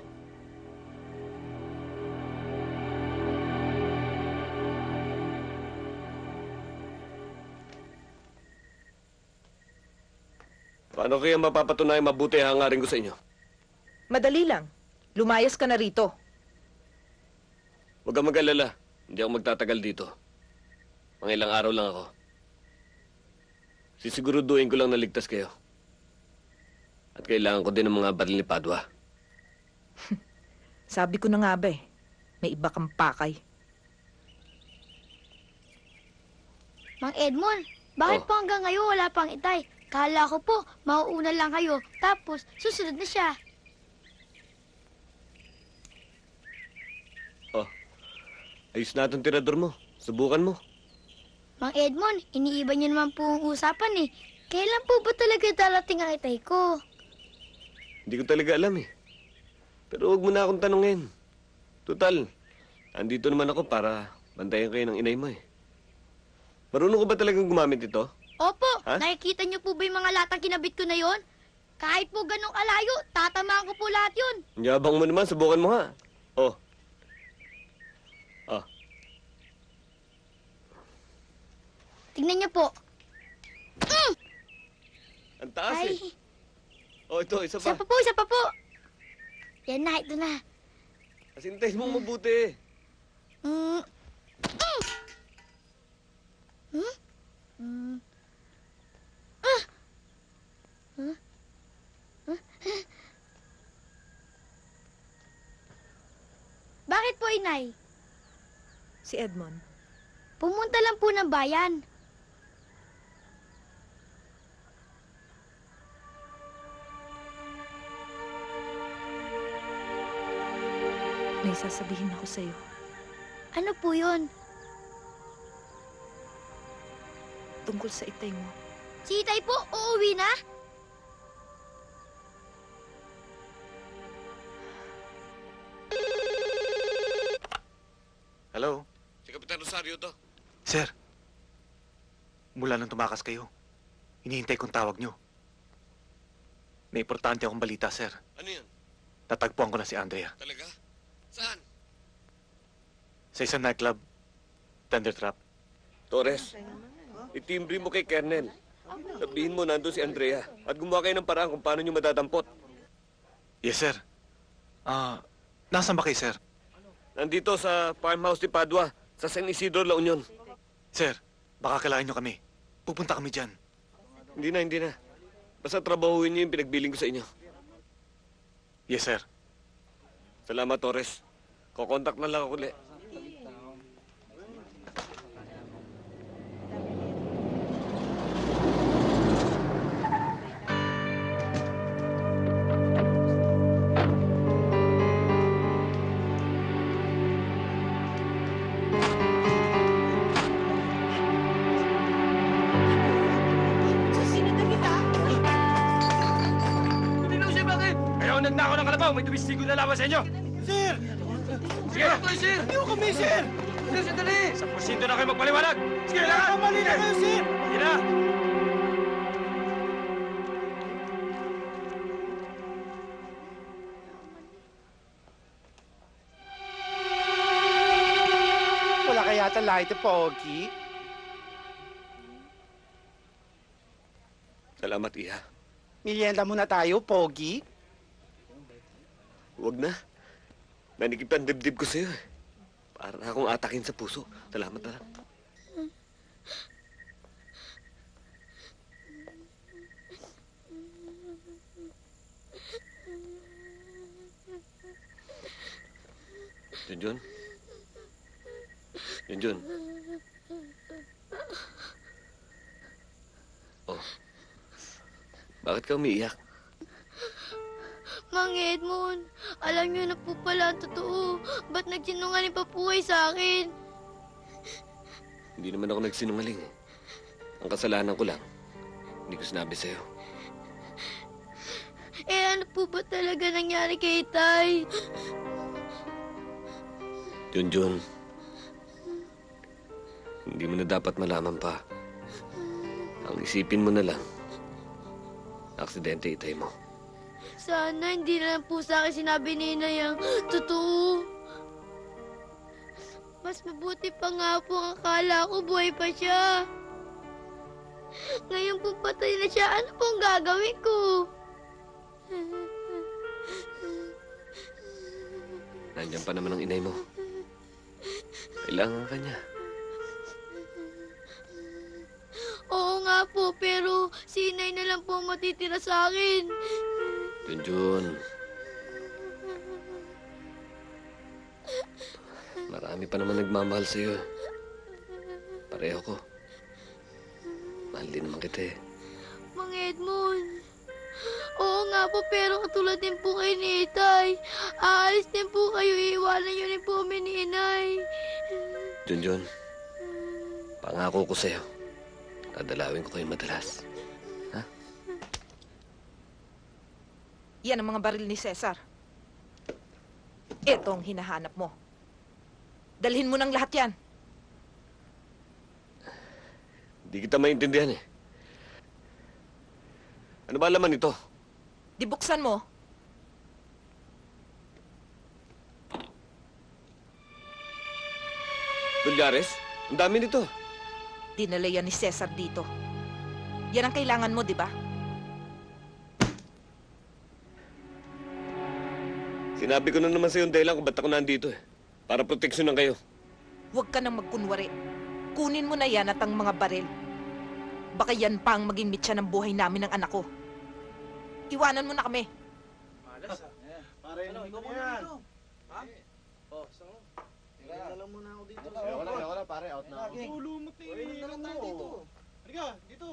Paano kaya mapapatunay mabuti ang hangarin ko sa inyo? Madali lang. Lumayas ka na rito. Huwag kang mag-alala. Hindi ako magtatagal dito. Mga ilang araw lang ako. Sisiguruduhin ko lang na ligtas kayo. At kailangan ko din ng mga baril ni Padua. Sabi ko na nga ba eh, may iba kang pakay. Mang Edmond, bakit po hanggang ngayon wala pang itay? Kala ko po, mauuna lang kayo, tapos susunod na siya. Oh, ayos na itong tirador mo. Subukan mo. Mang Edmond, iniiba niyo naman po ang usapan eh. Kailan po ba talaga darating ang itay ko? Hindi ko talaga alam eh. Pero huwag mo na akong tanungin. Total, andito naman ako para bantayan kayo ng inay mo eh. Marunong ko ba talagang gumamit ito? Opo, Ha? nakikita niyo po ba yung mga latang kinabit ko na yon? Kahit po ganong alayo, tatamaan ko po lahat yun. Ang yabang mo naman, subukan mo nga. Oh. Ah. Tingnan niyo po. Ang taas Ay, eh. Oh, ito, isa isa pa. pa po, isa pa po. Yan na, ito na. Asintayin mo mabuti. Mm. Hmm? Mm. Ah! Huh? Huh? Bakit po, Inay? Si Edmond. Pumunta lang po ng bayan. May sasabihin ako sa'yo. Ano po yun? Tungkol sa itay mo. Si Itay po, uuwi na? Hello? Si Kapitan Rosario to. Sir, mula nang tumakas kayo, hinihintay kong tawag nyo. May importante akong balita, sir. Ano yun? Tatagpuan ko na si Andrea. Talaga? Saan? Sa isang nightclub, Thunder Trap. Torres, itimbre mo kay Kernel. Sabihin mo nandun si Andrea at gumawa kayo ng paraan kung paano nyo madadampot. Yes, sir. Nasaan ba kayo, sir? Nandito sa farmhouse ni Padua, sa San Isidro, La Union. Sir, baka kailangan nyo kami. Pupunta kami dyan. Hindi na. Basta trabahuin niyo yung pinagbiling ko sa inyo. Yes, sir. Salamat, Torres. Kokontak na lang ako ulit. Kayo ang nagnakaw ng kalabaw, may tumistigo na laban sa inyo. Sir! Sige! Sir! Hindi ko kami, sir! Sir, sandali! 100% na kayo magpaliwanag. Sige na! Mali na kayo, sir! Sige na! Wala kaya yata light, Pogi. Salamat, Iha. Merienda muna tayo, Pogi. Huwag na. Nanikip ang dibdib ko sa'yo eh. Para akong atakin sa puso. Salamat na lang. Junjun? Junjun? Oh. Bakit ka umiiyak? Mang Edmond, alam niyo na po pala ang totoo. Ba't nagsinungaling pa po kayo sa akin? Hindi naman ako nagsinungaling eh. Ang kasalanan ko lang, hindi ko sinabi sa'yo. Eh ano po ba talaga nangyari kay Tay? Junjun, hindi mo na dapat malaman pa. Ang isipin mo na lang, aksidente itay mo. Sana hindi na lang po sa akin sinabi ni Inay ang totoo. Mas mabuti pa nga po ang akala ko buhay pa siya. Ngayon po patay na siya, ano pong gagawin ko? Nandiyan pa naman ang inay mo. Kailangan ka niya. Oo nga po, pero si Inay na lang po ang matitira sa akin. Junjun. Marami pa naman nagmamahal sa'yo. Pareho ko. Mahal din naman kita eh. Mang Edmond. Oo nga po, pero katulad din po kayo ni Itay. Aalis din po kayo, iiwanan niyo rin po kami ni Inay. Junjun, pangako ko sa'yo. Dadalawin ko kayo madalas. Yan ang mga baril ni Cesar. Ito ang hinahanap mo. Dalhin mo ng lahat yan. Hindi kita maintindihan eh. Ano ba laman ito? Di buksan mo. Dulgares? Ang dami nito. Dinala yan ni Cesar dito. Yan ang kailangan mo, di ba? Sinabi ko na naman sa'yo ang dahilan kung ba't ako nandito eh. Para proteksyonan kayo. Huwag ka nang magkunwari. Kunin mo na yan at ang mga baril. Baka yan pa ang maging mitya ng buhay namin ng anak ko. Iwanan mo na kami. Pare, ikaw muna dito. Ha? Oh, saan? Tingnan lang muna ako dito. Wala, pare, out na ako. Tulo mo, tingnan lang tayo dito. Halika, dito.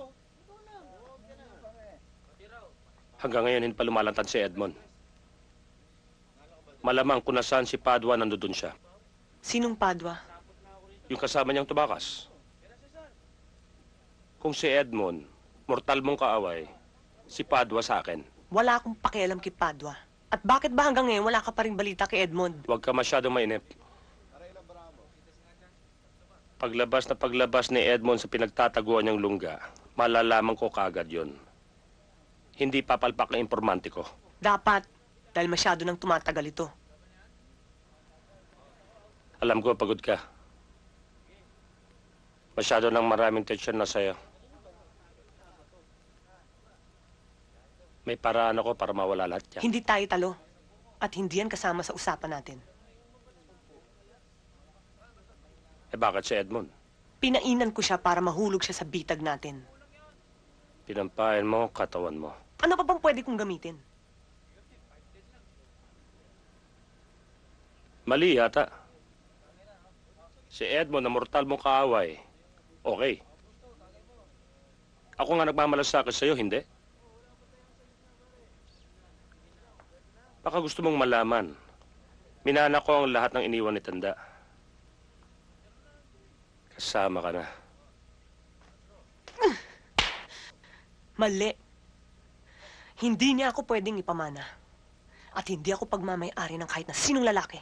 Hanggang ngayon, hindi pa lumalantad si Edmond. Malamang kung nasaan si Padua, nandoon siya. Sinong Padua? Yung kasama niyang tubakas. Kung si Edmond, mortal mong kaaway, si Padua sa akin. Wala akong pakialam kay Padua. At bakit ba hanggang ngayon wala ka pa rin balita kay Edmond? Huwag ka masyadong mainip. Paglabas ni Edmond sa pinagtataguan niyang lungga, malalaman ko kagad yon. Hindi papalpak na impormante ko. Dapat, dahil masyado nang tumatagal ito. Alam ko, pagod ka. Masyado nang maraming tensyon na sa'yo. May paraan ako para mawala lahat yan. Hindi tayo talo. At hindi yan kasama sa usapan natin. Eh bakit si Edmond? Pinainan ko siya para mahulog siya sa bitag natin. Tinampayan mo ang katawan mo. Ano pa bang pwede kong gamitin? Mali yata. Si Edmond na mortal mong kaaway. Okay. Ako nga nagmamalasakit sa'yo, hindi? Baka gusto mong malaman. Minana ko ang lahat ng iniwan ni Tanda. Kasama ka na. Mali. Hindi niya ako pwedeng ipamana. At hindi ako pagmamay-ari ng kahit na sinong lalaki.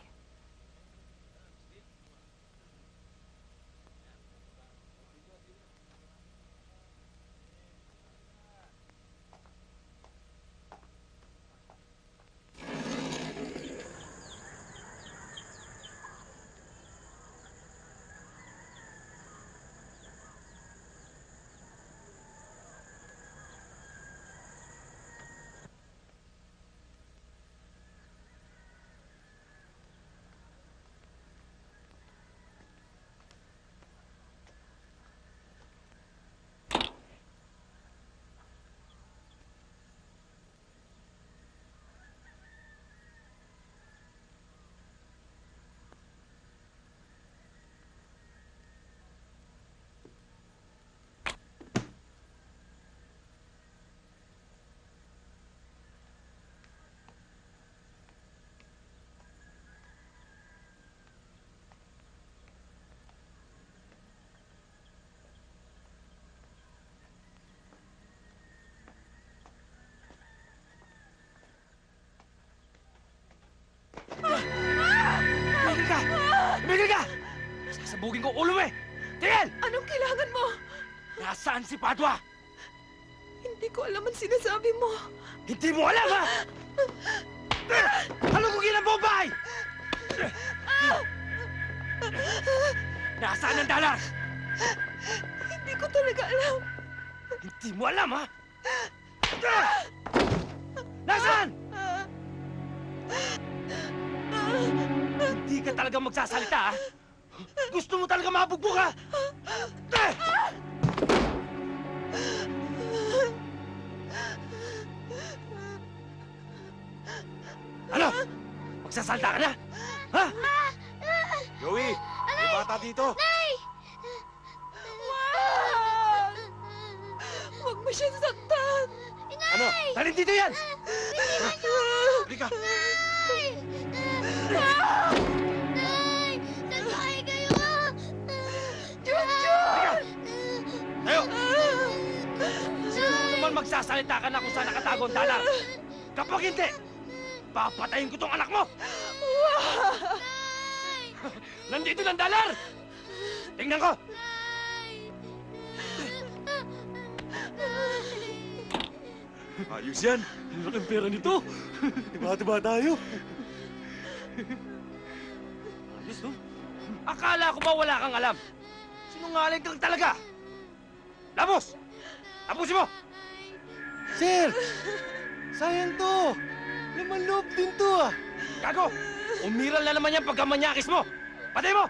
Tumigil ka! Tumigil ka! Sasabugin ko ulo mo eh! Tingin! Anong kailangan mo? Nasaan si Padua? Hindi ko alam ang sinasabi mo. Hindi mo alam, ha? Halugugin ang bombay! Nasaan ang dalas? Hindi ko talaga alam. Hindi mo alam, ha? Nasaan? Hindi ka talaga magsasalita, ha? Gusto mo talaga mabugbog, ha? Ano? Magsasalita ka na? Ha? Joey, may bata dito. Nay! Wag! Huwag mo siyang saktan. Ano? Talin dito yan! Halika! Nay! Saan ba kayo? Halika! Tayo! Siguro naman magsasalita ka na kung saan nakatago ang dalang. Kapag hindi, papatayin ko tong anak mo! Nandito ng dalar! Tingnan ko! Ayos yan. Laking pera nito. Diba tayo? Ayos, no? Akala ko ba wala kang alam? Sinungaling kang talaga! Labos! Tapusin mo! Sir! Sayang to! Laman loob din to ah! Gago! Umiral na naman yan pagkamanyakis mo! Patay mo!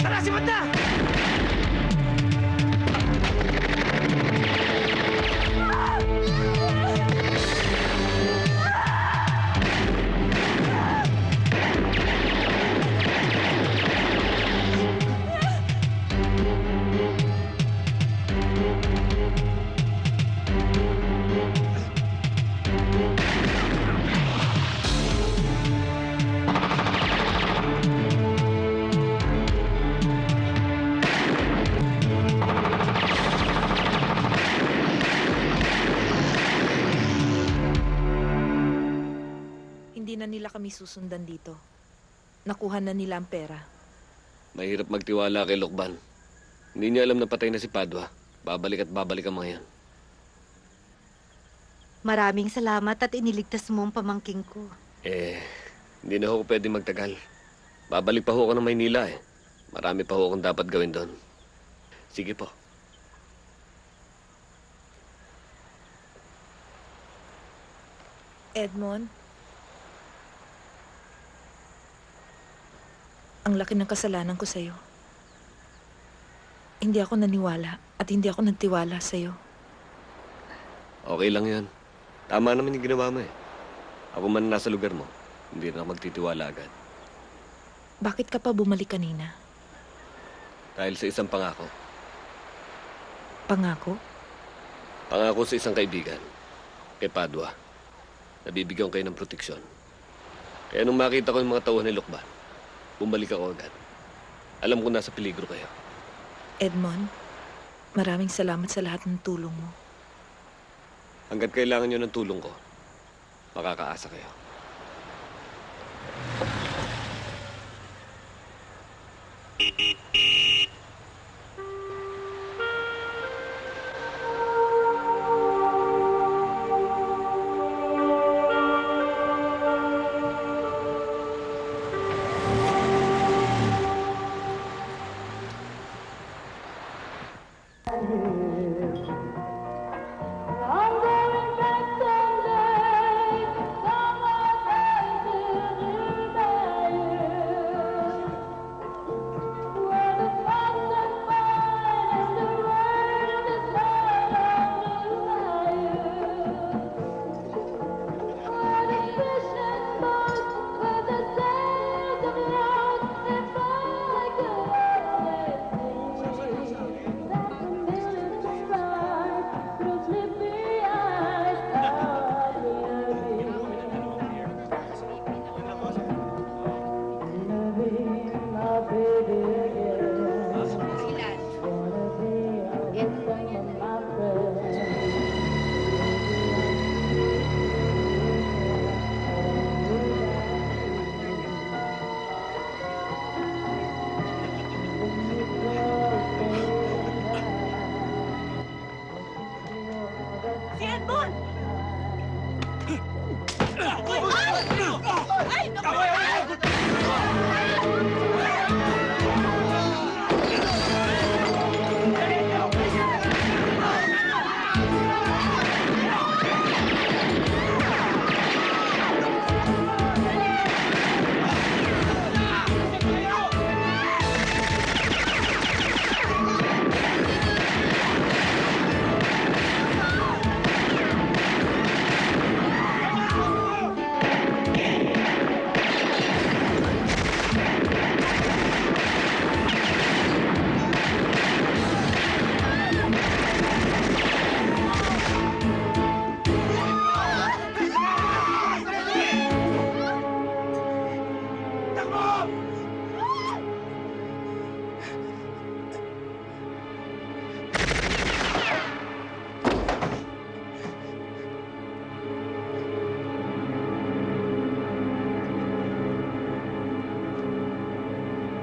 Tara, si Banda! Hindi na nila kami susundan dito. Nakuha na nila ang pera. Mahirap magtiwala kay Lokban. Hindi niya alam na patay na si Padua. Babalik at babalik ang mga yan. Maraming salamat at iniligtas mo ang pamangking ko. Hindi na ako pwede magtagal. Babalik pa ho ako ng Maynila eh. Marami pa ho akong dapat gawin doon. Sige po. Edmond, ang laki ng kasalanan ko sa'yo. Hindi ako naniwala at hindi ako nagtiwala sa'yo. Okay lang yan. Tama naman yung ginawa mo eh. Ako man nasa lugar mo, hindi na ako magtitiwala agad. Bakit ka pa bumalik kanina? Dahil sa isang pangako. Pangako? Pangako sa isang kaibigan, kay Padua. Nabibigyan kayo ng proteksyon. Kaya nung makita ko yung mga tauhan ni Lukban, bumalik ako agad. Alam ko nasa peligro kayo. Edmond, maraming salamat sa lahat ng tulong mo. Hanggat kailangan nyo ng tulong ko, makakaasa kayo. Si Edmond!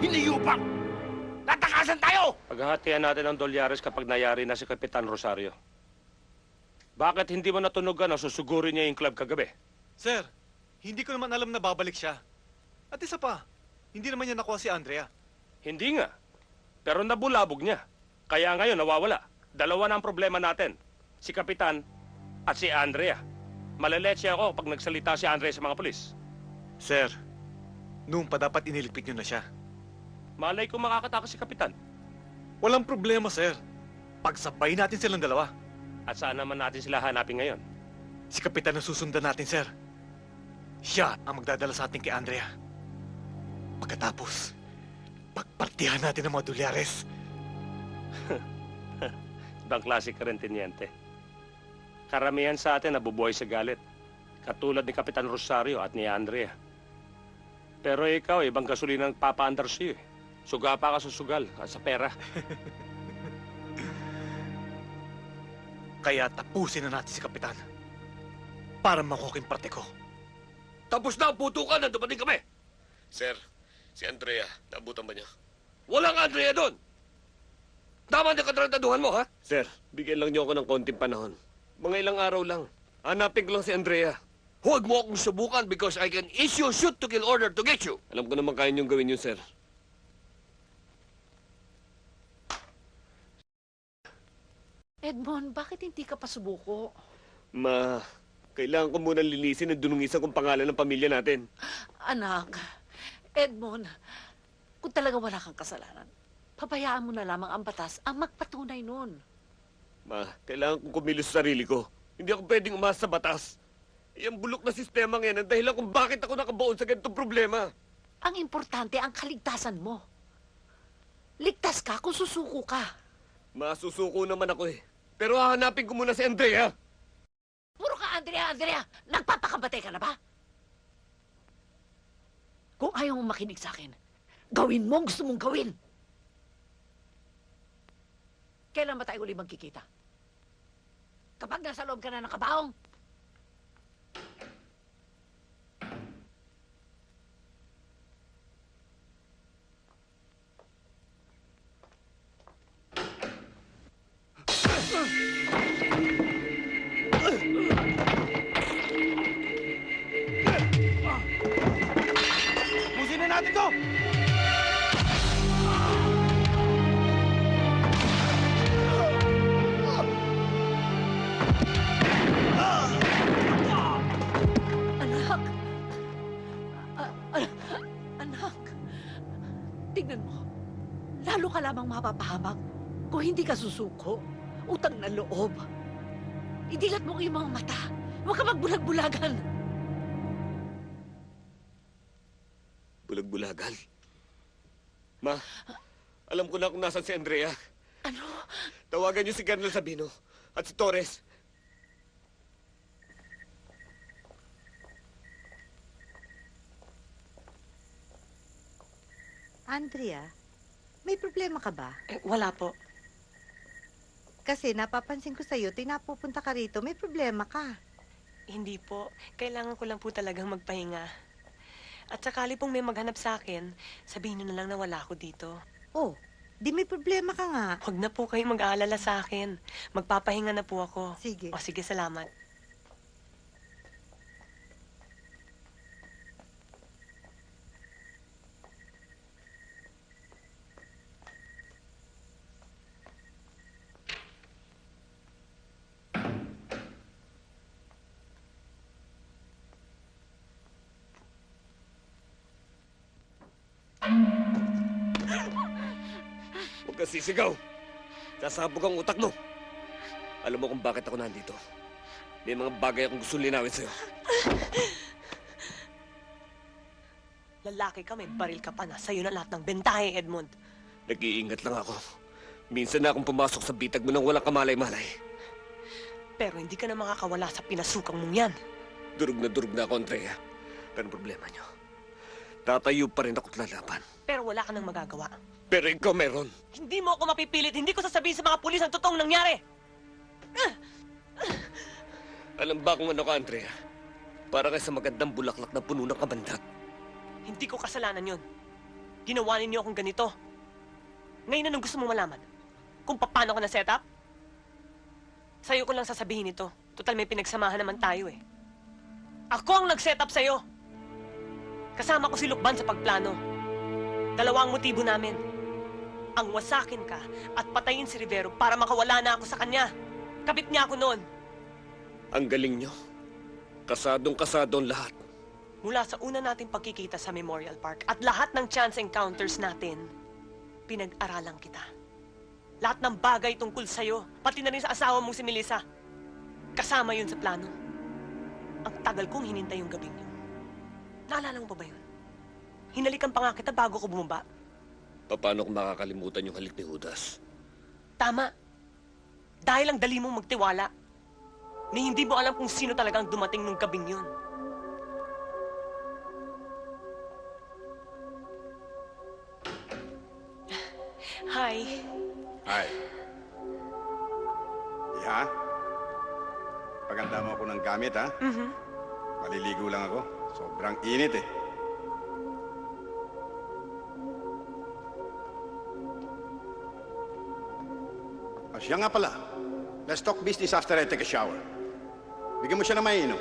Hiniyupang! Tatakasan tayo! Paghahatian natin ang dolyares kapag nayari na si Kapitan Rosario. Bakit hindi mo natunugan na susugurin niya yung club kagabi? Sir, hindi ko naman alam na babalik siya. At isa pa, hindi naman niya nakuha si Andrea. Hindi nga. Pero nabulabog niya. Kaya ngayon nawawala. Dalawa na ang problema natin. Si Kapitan at si Andrea. Maleletse ako pag nagsalita si Andrea sa mga pulis. Sir, noon pa dapat iniligpit niyo na siya. Malay ko makakatakas si Kapitan. Walang problema, sir. Pagsabay natin silang dalawa. At saan naman natin sila hanapin ngayon? Si Kapitan ang susundan natin, sir. Siya ang magdadala sa atin kay Andrea. Pagkatapos, pagpartihan natin ang mga dolyares. Ibang klase ka rin, Teniente. Karamihan sa atin nabubuhay sa galit. Katulad ni Kapitan Rosario at ni Andrea. Pero ikaw, ibang gasolina ang papaandar sa'yo eh. Suga pa ka sa sugal at sa pera. Kaya tapusin na natin si Kapitan. Para makuha yung parte ko. Tapos na ang putukan na dumating kami. Sir, si Andrea, naabutan ba niya? Walang Andrea doon! Tama na katrataduhan mo, ha? Sir, bigyan lang niyo ako ng konting panahon. Mga ilang araw lang. Hanapin ko lang si Andrea. Huwag mo akong subukan because I can issue a shoot-to-kill order to get you. Alam ko naman kaya niyong gawin yun, sir. Edmond, bakit hindi ka pa subuko? Kailangan ko muna linisin ang dunungisan kong pangalan ng pamilya natin. Anak, Edmond, kung talaga wala kang kasalanan, pabayaan mo na lamang ang batas ang magpatunay nun. Ma, kailangan kong kumilos sa sarili ko. Hindi ako pwedeng umasa sa batas. Yung bulok na sistema ngayon ang dahilan kung bakit ako nakabaon sa ganitong problema. Ang importante ang kaligtasan mo. Ligtas ka kung susuko ka. Masusuko naman ako eh. Pero hahanapin ko muna si Andrea. Puro ka, Andrea! Nagpapakabatay ka na ba? Kung ayaw mong makinig sa akin, gawin mo ang gusto mong gawin. Kailan ba tayo uli magkikita? Kapag nasa loob ka na ng kabaong? Pusin na natin to! Anak! Anak! Tignan mo. Lalo ka lamang mapapahamak kung hindi ka susuko. Utang na loob. Idilat mo yung mga mata. Huwag ka magbulag-bulagan. Bulag-bulagan? Ma, alam ko na kung nasan si Andrea. Ano? Tawagan niyo si Colonel Sabino at si Torres. Andrea, may problema ka ba? Wala po. Kasi napapansin ko sa'yo, tinapupunta ka rito, may problema ka. Hindi po. Kailangan ko lang po talagang magpahinga. At sakali pong may maghanap sa akin, sabihin niyo na lang na wala ako dito. Oh, di may problema ka nga. Huwag na po kayong mag-aalala sa akin. Magpapahinga na po ako. Sige. O sige, salamat. Huwag kang sisigaw. Sasabog ang utak mo. Alam mo kung bakit ako nandito. May mga bagay akong gusto linawin sa'yo. Lalaki ka, may baril ka pa na. Sa'yo na lahat ng bentahe, Edmond. Nag-iingat lang ako. Minsan na akong pumasok sa bitag mo nang walang kamalay-malay. Pero hindi ka na makakawala sa pinasukang mong yan. Durog na ako, Andrea. Pero ang problema niyo, tatayo pa rin ako't lalaban. Pero wala ka nang magagawa. Pero ikaw meron. Hindi mo ako mapipilit. Hindi ko sasabihin sa mga pulis ang totoong nangyari. Alam ba kung ano ka, Andrea? Para kayo sa magandang bulaklak na puno ng kamandag. Hindi ko kasalanan yun. Ginawa ninyo akong ganito. Ngayon anong gusto mong malaman? Kung paano ko na-set up? Sa'yo ko lang sasabihin ito. Total may pinagsamahan naman tayo eh. Ako ang nag-set up sa'yo. Kasama ko si Lukban sa pagplano. Dalawang motibo namin. Ang wasakin ka at patayin si Rivero para makawala na ako sa kanya. Kabit niya ako noon. Ang galing nyo. Kasadong-kasado ang lahat. Mula sa una nating pagkikita sa Memorial Park at lahat ng chance encounters natin, pinag-aralan kita. Lahat ng bagay tungkol sa'yo, pati na rin sa asawa mong si Melissa. Kasama yun sa plano. Ang tagal kong hinintay yung gabing yun. Naalala mo pa ba yun? Hinalikan pa nga kita bago ko bumaba. Paano kung makakalimutan yung halik ni Judas? Tama. Dahil ang dali mong magtiwala, ni hindi mo alam kung sino talagang dumating nung gabing yun. Hi. Hi. Iha? Paganda mo ako ng gamit, ha? Maliligo lang ako. Sobrang init, eh. Siya nga pala. Let's talk business after I take a shower. Bigyan mo siya ng mainom.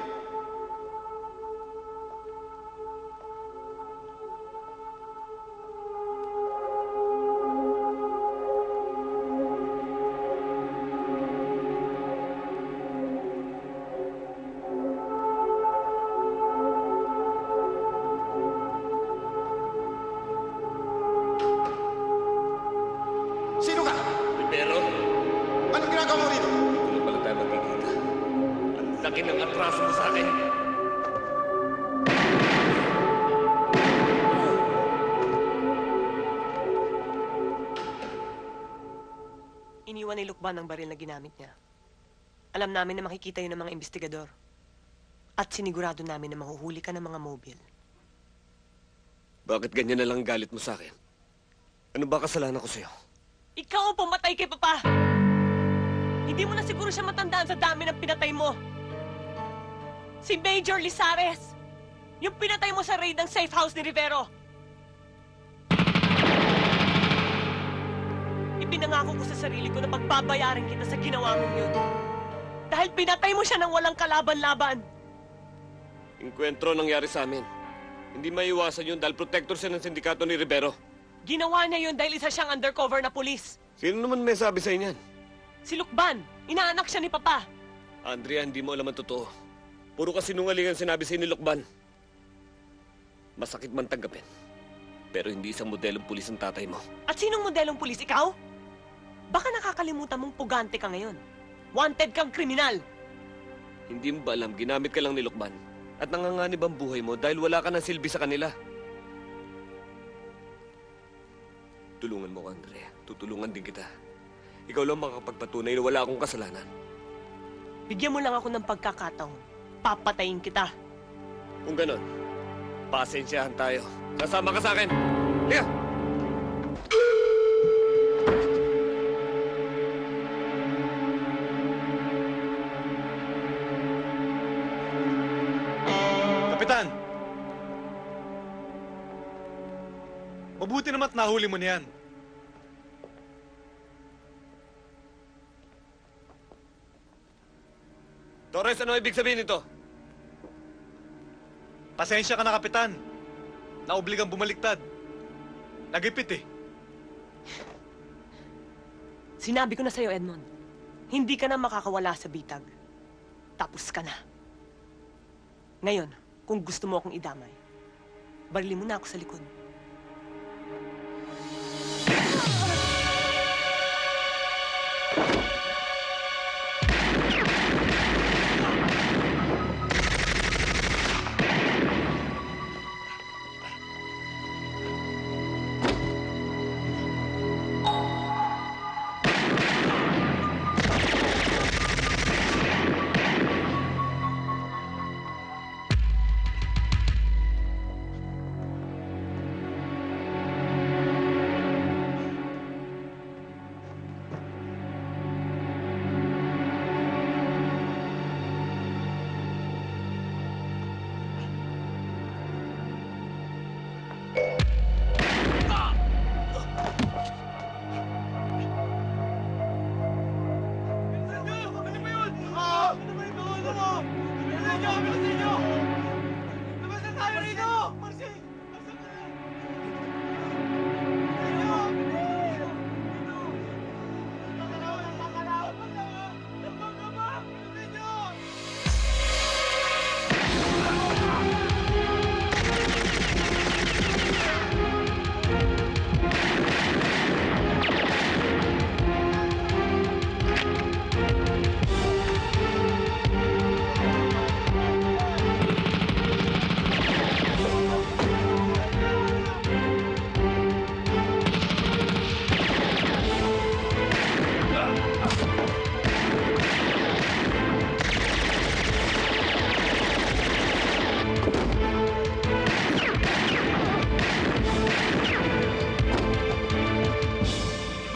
ginagawa mo rito? Dito na pala tayo magkikita. Ang laki ng atraso mo sa akin. Iniwan ni Lukban ang baril na ginamit niya. Alam namin na makikita yun ng mga investigador. At sinigurado namin na mahuhuli ka ng mga mobile. Bakit ganyan na lang galit mo sa akin? Ano ba kasalanan ko sa'yo? Ikaw ang pumatay kay Papa! Hindi mo na siguro siya matandaan sa dami ng pinatay mo. Si Major Lizares! Yung pinatay mo sa raid ng safe house ni Rivero! Ipinangako ko sa sarili ko na pagbabayarin kita sa ginawa mong yun. Dahil pinatay mo siya ng walang kalaban-laban. Enkwentro nangyari sa amin. Hindi maiwasan yun dahil protector siya ng sindikato ni Rivero. Ginawa niya yun dahil isa siyang undercover na pulis. Sino naman may sabi sa inyan? Si Lukban, inaanak siya ni Papa. Andrea, hindi mo alam ang totoo. Puro kasinungaling ang sinabi sa ni Lukban. Masakit man tanggapin. Pero hindi isang modelong pulis ang tatay mo. At sinong modelong pulis? Ikaw? Baka nakakalimutan mong pugante ka ngayon. Wanted kang kriminal. Hindi mo ba alam, ginamit ka lang ni Lukban. At nanganganib ang buhay mo dahil wala ka ng silbi sa kanila. Tulungan mo ko, Andrea. Tutulungan din kita. Ikaw lang makakapagpatunay na wala akong kasalanan. Bigyan mo lang ako ng pagkakataon. Papatayin kita. Kung ganon, pasensyahan tayo. Kasama ka sa akin. Liga! Kapitan! Mabuti naman at nahuli mo niyan. Torres, ano ibig sabihin nito? Pasensya ka na, Kapitan. Naobligang bumaliktad. Nagipit eh. Sinabi ko na sa'yo, Edmond. Hindi ka na makakawala sa bitag. Tapos ka na. Ngayon, kung gusto mo akong idamay, barilin mo na ako sa likod.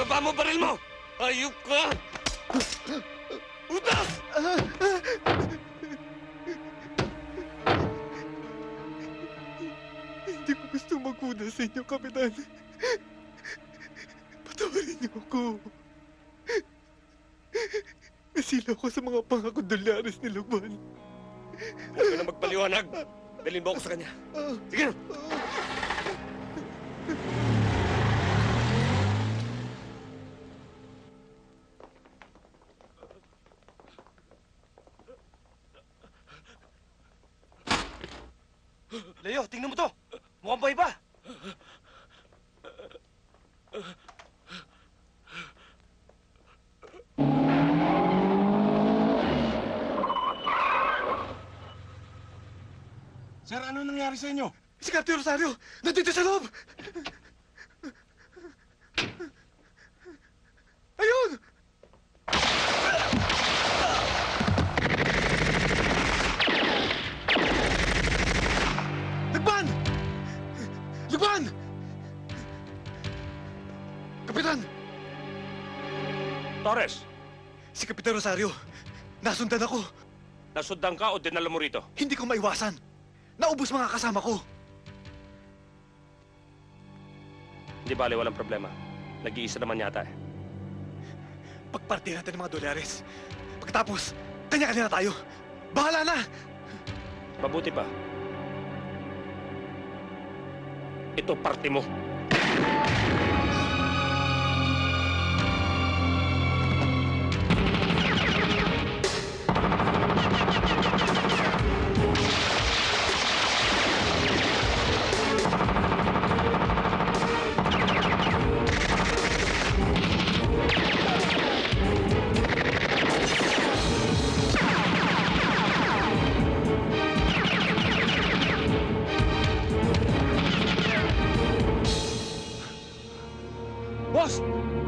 Ibaba mo baril mo! Ayup ka! Utas! Hindi ko gusto magkuda sa inyo, Kapitan. Patawarin niyo ako. Nasila ko sa mga pangako dolyares ni Lukban. Huwag ka na magpaliwanag. Dalhin mo ako sa kanya. Sige na! Leo, tingnan mo to. Mukhang buhay pa. Sir, ano nangyari sa inyo? Si Captain Rosario! Nandito sa loob! Ayun! Lagban! Lagban! Kapitan! Torres, Si Kapitan Rosario. Nasundan ako. nasundan ka o dinala mo rito? Hindi ko maiwasan. Naubos mga kasama ko. Hindi bale, walang problema. Nag-iisa naman yata eh. Pagparte natin ng mga dolyares. Pagkatapos, kanya-kanya na tayo. Bahala na! Mabuti pa. Ito parte mo. Boss!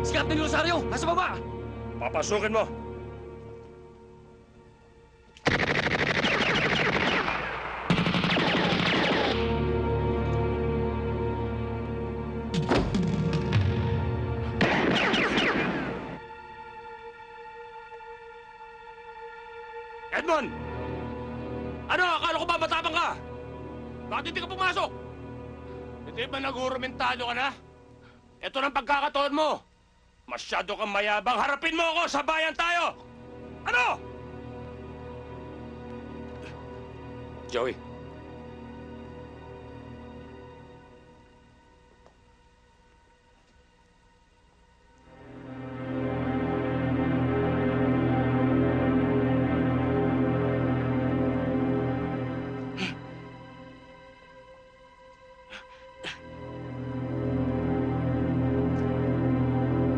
Si Captain Rosario! Nasa baba! Papasukin mo! Edmond! Ano? Akala ko ba matapang ka? Bakit hindi ka pumasok? Hindi ba nag-urumentado ka na? Ito ng pagkakataon mo. Masyado kang mayabang. Harapin mo ako! Sabayan tayo! Ano? Joey.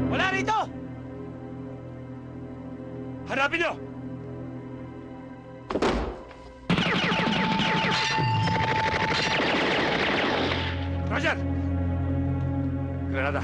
Wala rito! Hanapin niyo! Roger! Granada.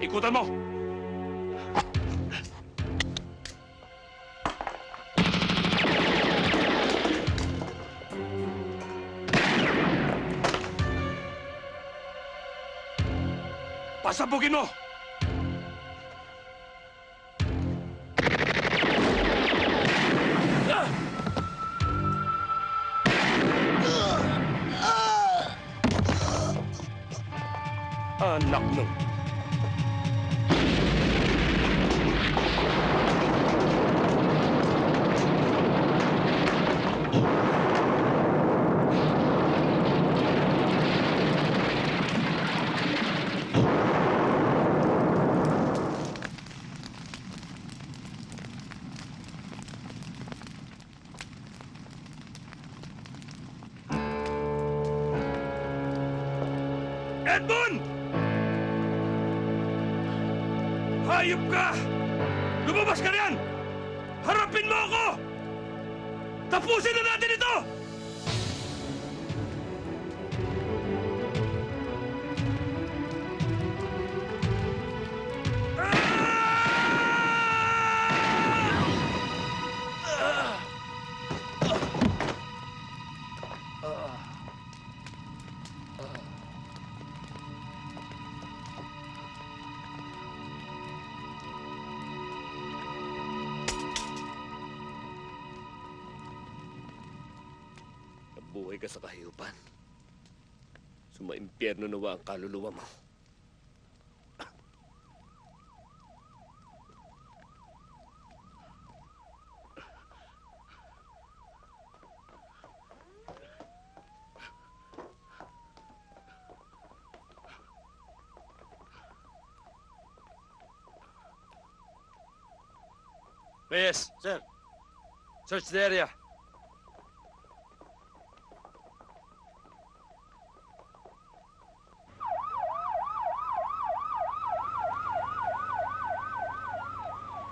Ikutan mo! Pasabugin mo! Anak mo! Edmond! Hayop ka! Lumabas ka riyan! Harapin mo ako! Tapusin na natin ito! Mamuhay ka sa kahiyupan. Sumaimpyerno nawa ang kaluluwa mo. Reyes! Sir! Search the area.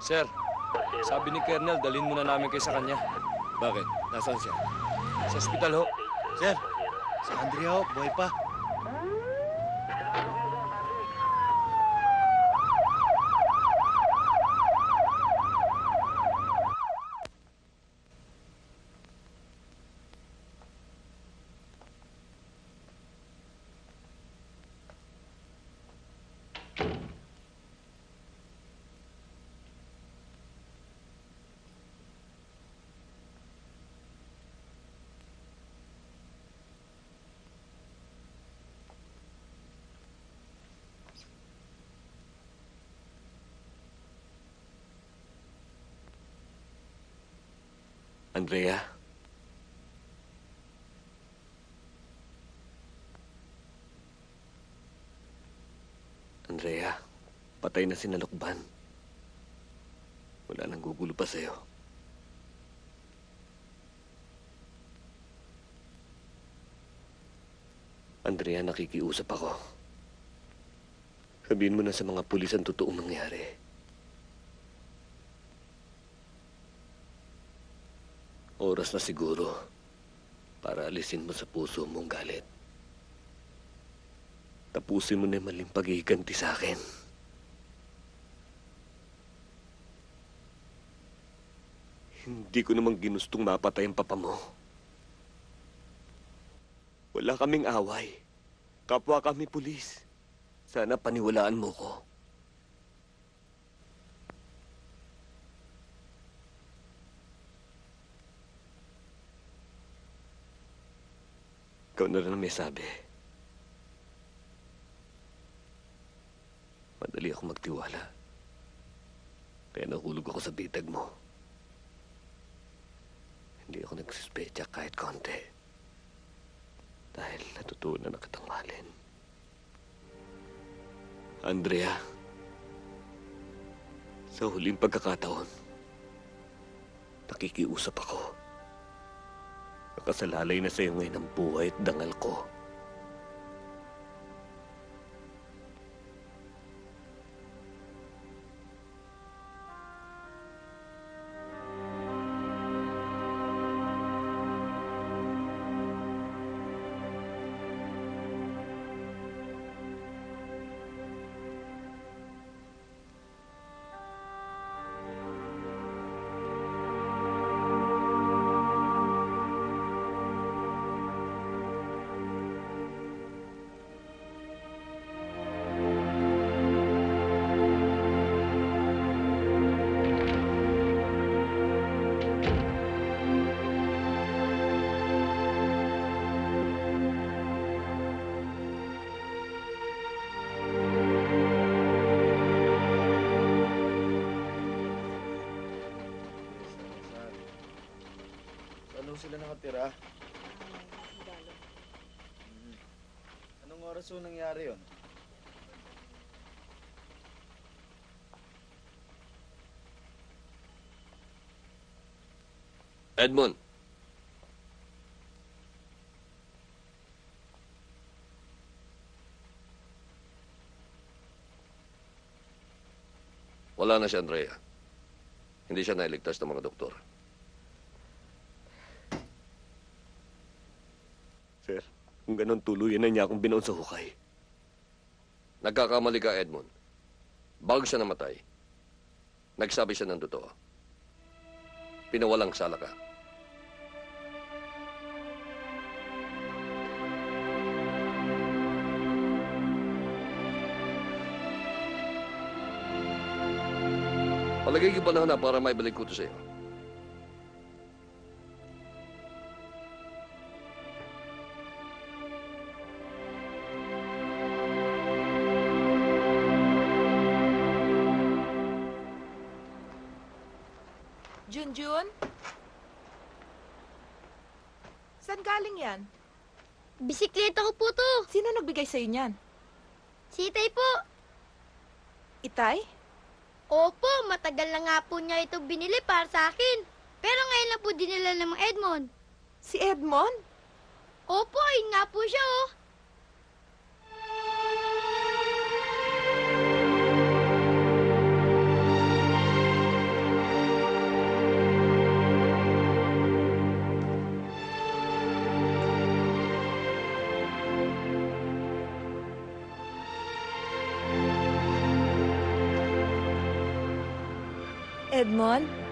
Sir, sabi ni Colonel, dalhin muna namin kayo sa kanya. Bakit? Nasaan siya? Sa ospital ho. Sir, si Andrea ho, buhay pa. Andrea? Andrea, patay na si Nalukban. Wala nang gugulo pa sa'yo. Andrea, nakikiusap ako. Sabihin mo na sa mga pulis ang totoong nangyari. Oras na siguro para alisin mo sa puso mong galit. Tapusin mo na yung maling paghihiganti sa akin. Hindi ko namang ginustong mapatay ang papa mo. Wala kaming away. Kapwa kami pulis. Sana paniwalaan mo ko. Ikaw na rin ang may sabi. Madali ako magtiwala. Kaya nahulog ako sa bitag mo. Hindi ako nagsuspecha kahit konti. Dahil natutunan na kitang mahalin. Andrea, sa huling pagkakataon, nakikiusap ako. Nakasalalay na sa'yo ngayon ang buhay at dangal ko. Sila nakatira? Anong oras po nangyari yun? Edmond! Wala na si Andrea. Hindi siya nailigtas ng mga doktor. Sir, kung ganun tuluyan na niya akong binaon sa hukay. Nagkakamali ka, Edmond. Bago siya namatay, nagsabi siya ng totoo. Pinawalang sala ka. Palagay ko panahon na para maibalik ko ito sa'yo. Junjun? Saan galing yan? Bisikleta ko po to. Sino nagbigay sa'yo niyan? Si Itay po. Itay? Opo, matagal na nga po niya ito binili para sa akin. Pero ngayon lang po dinala ng mga Edmond. Si Edmond? Opo, yun nga po siya oh. Edmond?